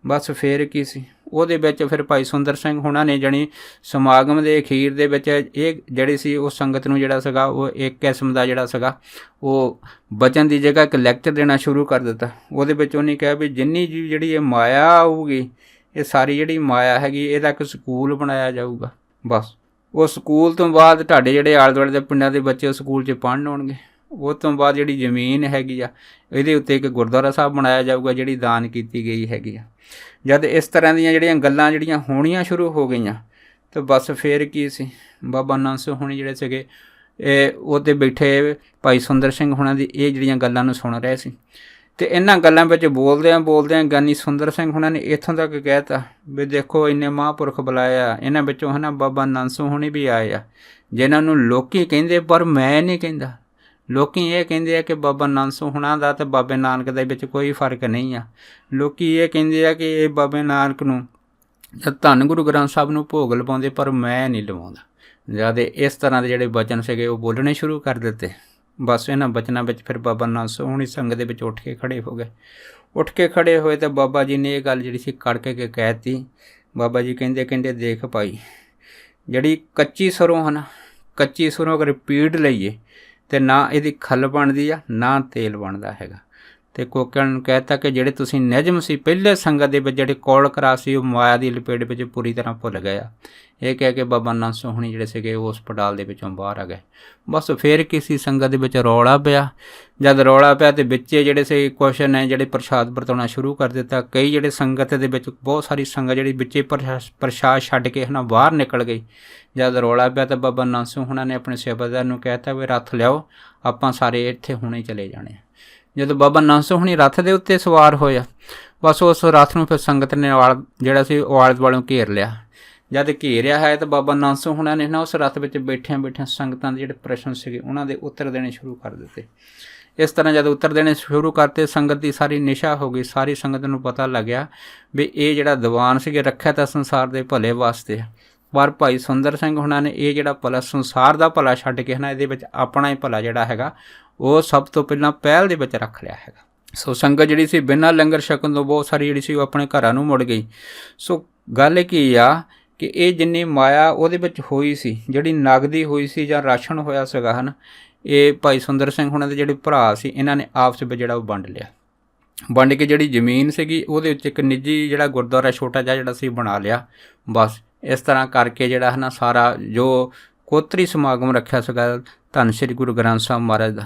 ਬਸ ਫਿਰ ਕੀ ਸੀ, ਉਹਦੇ ਵਿੱਚ ਫਿਰ ਭਾਈ ਸੁੰਦਰ ਸਿੰਘ ਹੁਣਾਂ ਨੇ ਜਾਣੀ ਸਮਾਗਮ ਦੇ ਅਖੀਰ ਦੇ ਵਿੱਚ ਇਹ ਜਿਹੜੀ ਸੀ ਉਹ ਸੰਗਤ ਨੂੰ ਜਿਹੜਾ ਸੀਗਾ ਉਹ ਇੱਕ ਕਿਸਮ ਦਾ ਜਿਹੜਾ ਸੀਗਾ ਉਹ ਬਚਨ ਦੀ ਜਗ੍ਹਾ ਇੱਕ ਲੈਕਚਰ ਦੇਣਾ ਸ਼ੁਰੂ ਕਰ ਦਿੱਤਾ। ਉਹਦੇ ਵਿੱਚ ਉਹਨੇ ਕਿਹਾ ਵੀ ਜਿੰਨੀ ਜਿਹੜੀ ਇਹ ਮਾਇਆ ਆਊਗੀ, ਇਹ ਸਾਰੀ ਜਿਹੜੀ ਮਾਇਆ ਹੈਗੀ ਇਹਦਾ ਇੱਕ ਸਕੂਲ ਬਣਾਇਆ ਜਾਊਗਾ। ਬਸ ਉਹ ਸਕੂਲ ਤੋਂ ਬਾਅਦ ਤੁਹਾਡੇ ਜਿਹੜੇ ਆਲੇ ਦੁਆਲੇ ਦੇ ਪਿੰਡਾਂ ਦੇ ਬੱਚੇ ਉਸ ਸਕੂਲ 'ਚ ਪੜ੍ਹਨ ਆਉਣਗੇ। ਉਹ ਤੋਂ ਬਾਅਦ ਜਿਹੜੀ ਜ਼ਮੀਨ ਹੈਗੀ ਆ ਇਹਦੇ ਉੱਤੇ ਇੱਕ ਗੁਰਦੁਆਰਾ ਸਾਹਿਬ ਬਣਾਇਆ ਜਾਊਗਾ ਜਿਹੜੀ ਦਾਨ ਕੀਤੀ ਗਈ ਹੈਗੀ ਆ। ਜਦ ਇਸ ਤਰ੍ਹਾਂ ਦੀਆਂ ਜਿਹੜੀਆਂ ਗੱਲਾਂ ਜਿਹੜੀਆਂ ਹੋਣੀਆਂ ਸ਼ੁਰੂ ਹੋ ਗਈਆਂ ਤਾਂ ਬਸ ਫਿਰ ਕੀ ਸੀ, ਬਾਬਾ ਨੰਦ ਸਿੰਘ ਹੁਣੀ ਜਿਹੜੇ ਸੀਗੇ ਇਹ ਉਹਦੇ ਬੈਠੇ ਭਾਈ ਸੁੰਦਰ ਸਿੰਘ ਹੁਣਾਂ ਦੀ ਇਹ ਜਿਹੜੀਆਂ ਗੱਲਾਂ ਨੂੰ ਸੁਣ ਰਹੇ ਸੀ ਅਤੇ ਇਹਨਾਂ ਗੱਲਾਂ ਵਿੱਚ ਬੋਲਦਿਆਂ ਗਿਆਨੀ ਸੁੰਦਰ ਸਿੰਘ ਹੁਣਾਂ ਨੇ ਇੱਥੋਂ ਤੱਕ ਕਹਿ ਤਾ ਵੀ ਦੇਖੋ ਇੰਨੇ ਮਹਾਂਪੁਰਖ ਬੁਲਾਏ ਆ, ਇਹਨਾਂ ਵਿੱਚੋਂ ਹੈ ਨਾ ਬਾਬਾ ਨੰਦ ਸਿੰਘ ਹੁਣੀ ਵੀ ਆਏ ਆ ਜਿਨ੍ਹਾਂ ਨੂੰ ਲੋਕੀ ਕਹਿੰਦੇ, ਪਰ ਮੈਂ ਨਹੀਂ ਕਹਿੰਦਾ। ਲੋਕੀ ਇਹ ਕਹਿੰਦੇ ਆ ਕਿ ਬਾਬਾ ਨੰਦ ਸਿੰਘ ਹੁਣਾਂ ਦਾ ਅਤੇ ਬਾਬੇ ਨਾਨਕ ਦੇ ਵਿੱਚ ਕੋਈ ਫਰਕ ਨਹੀਂ ਆ। ਲੋਕੀ ਇਹ ਕਹਿੰਦੇ ਆ ਕਿ ਇਹ ਬਾਬੇ ਨਾਨਕ ਨੂੰ ਜਦ ਧੰਨ ਗੁਰੂ ਗ੍ਰੰਥ ਸਾਹਿਬ ਨੂੰ ਭੋਗ ਲਵਾਉਂਦੇ, ਪਰ ਮੈਂ ਨਹੀਂ ਲਵਾਉਂਦਾ। ਜਦ ਇਸ ਤਰ੍ਹਾਂ ਦੇ ਜਿਹੜੇ ਵਚਨ ਸੀਗੇ ਉਹ ਬੋਲਣੇ ਸ਼ੁਰੂ ਕਰ ਦਿੱਤੇ। ਬਸ ਇਹਨਾਂ ਬਚਨਾਂ ਵਿੱਚ ਫਿਰ ਬਾਬਾ ਨੰਦ ਸਿੰਘ ਹੁਣੀ ਸੰਗਤ ਦੇ ਵਿੱਚ ਉੱਠ ਕੇ ਖੜ੍ਹੇ ਹੋ ਗਏ। ਉੱਠ ਕੇ ਖੜ੍ਹੇ ਹੋਏ ਤਾਂ ਬਾਬਾ ਜੀ ਨੇ ਇਹ ਗੱਲ ਜਿਹੜੀ ਸੀ ਕੜਕੇ ਕੇ ਕਹਿ ਦਿੱਤੀ ਬਾਬਾ ਜੀ ਕਹਿੰਦੇ ਦੇਖ ਭਾਈ, ਜਿਹੜੀ ਕੱਚੀ ਸਰੋਂ ਹੈ ਨਾ, ਕੱਚੀ ਸਰੋਂ ਅਗਰ ਪੀੜ ਲਈਏ ਤੇ ਨਾ ਇਹਦੀ ਖੱਲ ਬਣਦੀ ਆ, ਨਾ ਤੇਲ ਬਣਦਾ ਹੈਗਾ। ਤੇ ਕੋਕਿਆਂ ਨੂੰ ਕਹਿਤਾ ਕਿ ਜਿਹੜੇ ਤੁਸੀਂ ਨਿਯਮ ਸੀ ਪਹਿਲੇ ਸੰਗਤ ਦੇ ਵਿੱਚ ਜਿਹੜੇ ਕੌਲ ਕਰਾ ਸੀ, ਉਹ ਮਾਇਆ ਦੀ ਲਪੇਟ ਵਿੱਚ ਪੂਰੀ ਤਰ੍ਹਾਂ ਭੁੱਲ ਗਏ ਆ। ਇਹ ਕਹਿ ਕੇ ਬਾਬਾ ਨੰਦ ਸਿੰਘ ਹੁਣੀ ਜਿਹੜੇ ਸੀਗੇ ਉਸ ਪਟਾਲ ਦੇ ਵਿੱਚੋਂ ਬਾਹਰ ਆ ਗਏ। ਬਸ ਫਿਰ ਕਿਸੇ ਸੰਗਤ ਦੇ ਵਿੱਚ ਰੌਲਾ ਪਿਆ। ਜਦ ਰੌਲਾ ਪਿਆ ਤੇ ਵਿੱਚੇ ਜਿਹੜੇ ਸੀ ਕੁਛ ਨੇ ਜਿਹੜੇ ਪ੍ਰਸ਼ਾਦ ਵਰਤਾਉਣਾ ਸ਼ੁਰੂ ਕਰ ਦਿੱਤਾ। ਕਈ ਜਿਹੜੇ ਸੰਗਤ ਦੇ ਵਿੱਚ ਬਹੁਤ ਸਾਰੀ ਸੰਗਤ ਜਿਹੜੀ ਵਿੱਚੇ ਪ੍ਰਸ਼ਾਦ ਛੱਡ ਕੇ ਨਾ ਬਾਹਰ ਨਿਕਲ ਗਈ। ਜਦ ਰੌਲਾ ਪਿਆ ਤਾਂ ਬਾਬਾ ਨੰਦ ਸਿੰਘ ਹੁਣਾਂ ਨੇ ਆਪਣੇ ਸੇਵਾਦਾਰ ਨੂੰ ਕਹਿ ਤਾ ਵੀ ਰੱਥ ਲਿਆਓ, ਆਪਾਂ ਸਾਰੇ ਇੱਥੇ ਹੁਣੇ ਚਲੇ ਜਾਣੇ। ਜਦੋਂ ਬਾਬਾ ਨੰਦ ਸਿੰਘ ਹੁਣੀ ਰੱਥ ਦੇ ਉੱਤੇ ਸਵਾਰ ਹੋਇਆ, ਬਸ ਉਸ ਰੱਥ ਨੂੰ ਫਿਰ ਸੰਗਤ ਨੇ ਜਿਹੜਾ ਸੀ ਉਹ ਆਲੇ ਦੁਆਲੇ ਘੇਰ ਲਿਆ। ਜਦ ਘੇਰਿਆ ਹੈ ਤਾਂ ਬਾਬਾ ਨੰਦ ਸਿੰਘ ਹੁਣਾਂ ਨੇ ਨਾ ਉਸ ਰੱਥ ਵਿੱਚ ਬੈਠਿਆਂ ਸੰਗਤਾਂ ਦੇ ਜਿਹੜੇ ਪ੍ਰਸ਼ਨ ਸੀਗੇ ਉਹਨਾਂ ਦੇ ਉੱਤਰ ਦੇਣੇ ਸ਼ੁਰੂ ਕਰ ਦਿੱਤੇ। ਇਸ ਤਰ੍ਹਾਂ ਜਦ ਉੱਤਰ ਦੇਣੇ ਸ਼ੁਰੂ ਕਰਤੇ, ਸੰਗਤ ਦੀ ਸਾਰੀ ਨਿਸ਼ਾ ਹੋ ਗਈ। ਸਾਰੀ ਸੰਗਤ ਨੂੰ ਪਤਾ ਲੱਗਿਆ ਵੀ ਇਹ ਜਿਹੜਾ ਦੀਵਾਨ ਸੀਗੇ ਰੱਖਿਆ ਤਾਂ ਸੰਸਾਰ ਦੇ ਭਲੇ ਵਾਸਤੇ, ਪਰ ਭਾਈ ਸੁੰਦਰ ਸਿੰਘ ਹੁਣਾਂ ਨੇ ਇਹ ਜਿਹੜਾ ਭਲਾ ਸੰਸਾਰ ਦਾ ਭਲਾ ਛੱਡ ਕੇ ਨਾ ਇਹਦੇ ਵਿੱਚ ਆਪਣਾ ਹੀ ਭਲਾ ਜਿਹੜਾ ਹੈਗਾ ਉਹ ਸਭ ਤੋਂ ਪਹਿਲਾਂ ਪਹਿਲ ਦੇ ਵਿੱਚ ਰੱਖ ਲਿਆ ਹੈਗਾ। ਸੋ ਸੰਗਤ ਜਿਹੜੀ ਸੀ ਬਿਨਾਂ ਲੰਗਰ ਛਕਣ ਤੋਂ ਬਹੁਤ ਸਾਰੀ ਜਿਹੜੀ ਸੀ ਉਹ ਆਪਣੇ ਘਰਾਂ ਨੂੰ ਮੁੜ ਗਈ। ਸੋ ਗੱਲ ਕੀ ਆ ਕਿ ਇਹ ਜਿੰਨੀ ਮਾਇਆ ਉਹਦੇ ਵਿੱਚ ਹੋਈ ਸੀ, ਜਿਹੜੀ ਨਗਦੀ ਹੋਈ ਸੀ ਜਾਂ ਰਾਸ਼ਨ ਹੋਇਆ ਸੀਗਾ ਹਨ, ਇਹ ਭਾਈ ਸੁੰਦਰ ਸਿੰਘ ਹੁਣਾਂ ਦੇ ਜਿਹੜੇ ਭਰਾ ਸੀ ਇਹਨਾਂ ਨੇ ਆਪਸ ਵਿੱਚ ਜਿਹੜਾ ਉਹ ਵੰਡ ਲਿਆ। ਵੰਡ ਕੇ ਜਿਹੜੀ ਜ਼ਮੀਨ ਸੀਗੀ ਉਹਦੇ ਵਿੱਚ ਇੱਕ ਨਿੱਜੀ ਜਿਹੜਾ ਗੁਰਦੁਆਰਾ ਛੋਟਾ ਜਿਹਾ ਜਿਹੜਾ ਸੀ ਬਣਾ ਲਿਆ। ਬਸ ਇਸ ਤਰ੍ਹਾਂ ਕਰਕੇ ਜਿਹੜਾ ਹੈ ਨਾ ਸਾਰਾ ਜੋ ਕੋਤਰੀ ਸਮਾਗਮ ਰੱਖਿਆ ਸੀਗਾ ਧੰਨ ਸ਼੍ਰੀ ਗੁਰੂ ਗ੍ਰੰਥ ਸਾਹਿਬ ਮਹਾਰਾਜ ਦਾ,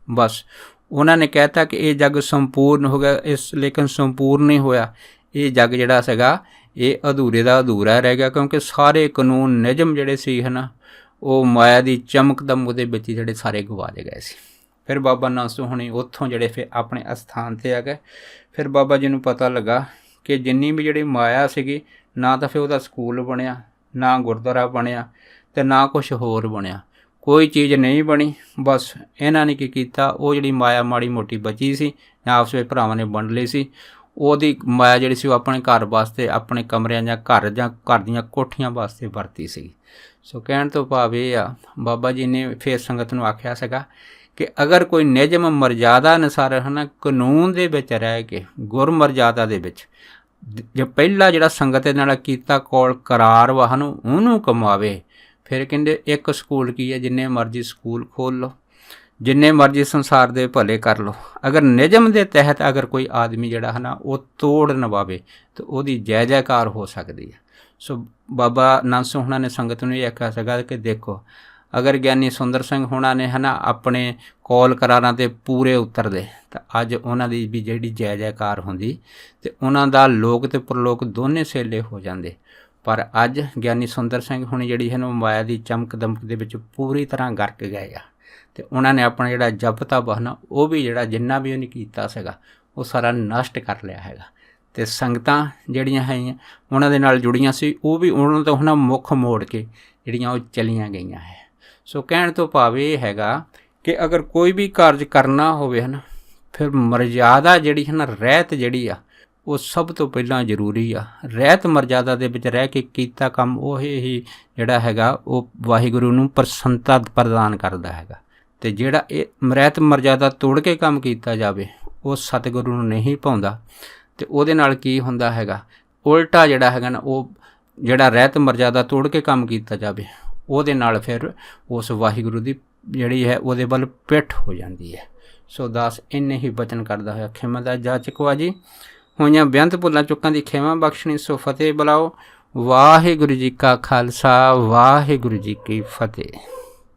ਬਸ ਉਹਨਾਂ ਨੇ ਕਹਿਤਾ ਕਿ ਇਹ ਜੱਗ ਸੰਪੂਰਨ ਹੋ ਗਿਆ। ਲੇਕਿਨ ਸੰਪੂਰਨ ਨਹੀਂ ਹੋਇਆ। ਇਹ ਜੱਗ ਜਿਹੜਾ ਸੀਗਾ ਇਹ ਅਧੂਰੇ ਦਾ ਅਧੂਰਾ ਰਹਿ ਗਿਆ, ਕਿਉਂਕਿ ਸਾਰੇ ਕਾਨੂੰਨ ਨਿਯਮ ਜਿਹੜੇ ਸੀ ਹੈ ਨਾ ਉਹ ਮਾਇਆ ਦੀ ਚਮਕਦਮ ਉਹਦੇ ਵਿੱਚ ਜਿਹੜੇ ਸਾਰੇ ਗਵਾਚ ਗਏ ਸੀ। ਫਿਰ ਬਾਬਾ ਨੰਦ ਸਿੰਘ ਹੁਣੀ ਉੱਥੋਂ ਜਿਹੜੇ ਫਿਰ ਆਪਣੇ ਅਸਥਾਨ 'ਤੇ ਆ ਗਏ। ਫਿਰ ਬਾਬਾ ਜੀ ਨੂੰ ਪਤਾ ਲੱਗਾ ਕਿ ਜਿੰਨੀ ਵੀ ਜਿਹੜੀ ਮਾਇਆ ਸੀਗੀ, ਨਾ ਤਾਂ ਫਿਰ ਉਹਦਾ ਸਕੂਲ ਬਣਿਆ, ਨਾ ਗੁਰਦੁਆਰਾ ਬਣਿਆ ਅਤੇ ਨਾ ਕੁਛ ਹੋਰ ਬਣਿਆ। ਕੋਈ ਚੀਜ਼ ਨਹੀਂ ਬਣੀ। ਬਸ ਇਹਨਾਂ ਨੇ ਕੀ ਕੀਤਾ, ਉਹ ਜਿਹੜੀ ਮਾਇਆ ਮਾੜੀ ਮੋਟੀ ਬਚੀ ਸੀ ਜਾਂ ਆਪਸ ਵਿੱਚ ਭਰਾਵਾਂ ਨੇ ਵੰਡ ਲਈ ਸੀ, ਉਹਦੀ ਮਾਇਆ ਜਿਹੜੀ ਸੀ ਉਹ ਆਪਣੇ ਘਰ ਵਾਸਤੇ, ਆਪਣੇ ਕਮਰਿਆਂ ਜਾਂ ਘਰ ਦੀਆਂ ਕੋਠੀਆਂ ਵਾਸਤੇ ਵਰਤੀ ਸੀ। ਸੋ ਕਹਿਣ ਤੋਂ ਭਾਵ ਇਹ ਆ, ਬਾਬਾ ਜੀ ਨੇ ਫਿਰ ਸੰਗਤ ਨੂੰ ਆਖਿਆ ਸੀਗਾ ਕਿ ਅਗਰ ਕੋਈ ਨਿਯਮ ਮਰਜ਼ਾਦਾ ਅਨੁਸਾਰ ਹੈ ਨਾ ਕਾਨੂੰਨ ਦੇ ਵਿੱਚ ਰਹਿ ਕੇ, ਗੁਰ ਮਰਜ਼ਾਦਾ ਦੇ ਵਿੱਚ ਜੇ ਪਹਿਲਾ ਜਿਹੜਾ ਸੰਗਤ ਦੇ ਨਾਲ ਕੀਤਾ ਕੌਲ ਕਰਾਰ ਵਾ ਹਨ ਉਹਨੂੰ ਕਮਾਵੇ। ਫਿਰ ਕਹਿੰਦੇ ਇੱਕ ਸਕੂਲ ਕੀ ਹੈ, ਜਿੰਨੇ ਮਰਜ਼ੀ ਸਕੂਲ ਖੋਲ੍ਹ ਲਓ, ਜਿੰਨੇ ਮਰਜ਼ੀ ਸੰਸਾਰ ਦੇ ਭਲੇ ਕਰ ਲਓ, ਅਗਰ ਨਿਯਮ ਦੇ ਤਹਿਤ ਅਗਰ ਕੋਈ ਆਦਮੀ ਜਿਹੜਾ ਹੈ ਨਾ ਉਹ ਤੋੜ ਨਿਭਾਵੇ ਤਾਂ ਉਹਦੀ ਜੈ ਜੈਕਾਰ ਹੋ ਸਕਦੀ ਹੈ। ਸੋ ਬਾਬਾ ਨੰਦ ਸਿੰਘ ਹੁਣਾਂ ਨੇ ਸੰਗਤ ਨੂੰ ਇਹ ਆਖਿਆ ਸੀਗਾ ਕਿ ਦੇਖੋ, ਅਗਰ ਗਿਆਨੀ ਸੁੰਦਰ ਸਿੰਘ ਹੁਣਾਂ ਨੇ ਹੈ ਨਾ ਆਪਣੇ ਕੌਲ ਕਰਾਰਾਂ 'ਤੇ ਪੂਰੇ ਉਤਰਦੇ ਤਾਂ ਅੱਜ ਉਹਨਾਂ ਦੀ ਵੀ ਜਿਹੜੀ ਜੈ ਜੈਕਾਰ ਹੁੰਦੀ ਅਤੇ ਉਹਨਾਂ ਦਾ ਲੋਕ ਅਤੇ ਪਰਲੋਕ ਦੋਨੇ ਸੇਲੇ ਹੋ ਜਾਂਦੇ। ਪਰ ਅੱਜ ਗਿਆਨੀ ਸੁੰਦਰ ਸਿੰਘ ਹੁਣੀ ਜਿਹੜੀ ਹੈ ਨਾ ਮਾਇਆ ਦੀ ਚਮਕ ਦਮਕ ਦੇ ਵਿੱਚ ਪੂਰੀ ਤਰ੍ਹਾਂ ਗਰਕ ਗਏ ਆ ਅਤੇ ਉਹਨਾਂ ਨੇ ਆਪਣਾ ਜਿਹੜਾ ਜਪ ਤਪ ਹੈ ਨਾ ਉਹ ਵੀ ਜਿਹੜਾ ਜਿੰਨਾ ਵੀ ਉਹਨੇ ਕੀਤਾ ਸੀਗਾ ਉਹ ਸਾਰਾ ਨਸ਼ਟ ਕਰ ਲਿਆ ਹੈਗਾ। ਅਤੇ ਸੰਗਤਾਂ ਜਿਹੜੀਆਂ ਹੈਗੀਆਂ ਉਹਨਾਂ ਦੇ ਨਾਲ ਜੁੜੀਆਂ ਸੀ, ਉਹ ਵੀ ਉਹਨਾਂ ਤੋਂ ਹੁਣ ਮੁੱਖ ਮੋੜ ਕੇ ਜਿਹੜੀਆਂ ਉਹ ਚਲੀਆਂ ਗਈਆਂ ਹੈ। ਸੋ ਕਹਿਣ ਤੋਂ ਭਾਵ ਇਹ ਹੈਗਾ ਕਿ ਅਗਰ ਕੋਈ ਵੀ ਕਾਰਜ ਕਰਨਾ ਹੋਵੇ ਹੈ ਨਾ, ਫਿਰ ਮਰਜ਼ਾਦਾ ਜਿਹੜੀ ਹੈ ਨਾ ਰਹਿਤ ਜਿਹੜੀ ਆ ਉਹ ਸਭ ਤੋਂ ਪਹਿਲਾਂ ਜ਼ਰੂਰੀ ਆ। ਰਹਿਤ ਮਰਜ਼ਾਦਾ ਦੇ ਵਿੱਚ ਰਹਿ ਕੇ ਕੀਤਾ ਕੰਮ ਉਹ ਹੀ ਜਿਹੜਾ ਹੈਗਾ ਉਹ ਵਾਹਿਗੁਰੂ ਨੂੰ ਪ੍ਰਸੰਨਤਾ ਪ੍ਰਦਾਨ ਕਰਦਾ ਹੈਗਾ। ਅਤੇ ਜਿਹੜਾ ਇਹ ਰਹਿਤ ਮਰਜ਼ਾਦਾ ਤੋੜ ਕੇ ਕੰਮ ਕੀਤਾ ਜਾਵੇ ਉਹ ਸਤਿਗੁਰੂ ਨੂੰ ਨਹੀਂ ਭਾਉਂਦਾ। ਅਤੇ ਉਹਦੇ ਨਾਲ ਕੀ ਹੁੰਦਾ ਹੈਗਾ, ਉਲਟਾ ਜਿਹੜਾ ਹੈਗਾ ਨਾ ਉਹ ਜਿਹੜਾ ਰਹਿਤ ਮਰਜ਼ਾਦਾ ਤੋੜ ਕੇ ਕੰਮ ਕੀਤਾ ਜਾਵੇ ਉਹਦੇ ਨਾਲ ਫਿਰ ਉਸ ਵਾਹਿਗੁਰੂ ਦੀ ਜਿਹੜੀ ਹੈ ਉਹਦੇ ਵੱਲ ਪਿੱਠ ਹੋ ਜਾਂਦੀ ਹੈ। ਸੋ ਦਾਸ ਇੰਨੇ ਹੀ ਬਚਨ ਕਰਦਾ ਹੋਇਆ ਖਿਮਾ ਦਾ ਜਾਚਕਵਾ ਜੀ, ਹੋਈਆਂ ਬੇਅੰਤ ਭੁੱਲਾਂ ਚੁੱਕਾਂ ਦੀ ਖਿਮਾ ਬਖਸ਼ਣੀ। ਸੋ ਫਤਿਹ ਬੁਲਾਓ। ਵਾਹਿਗੁਰੂ ਜੀ ਕਾ ਖਾਲਸਾ, ਵਾਹਿਗੁਰੂ ਜੀ ਕੀ ਫਤਿਹ।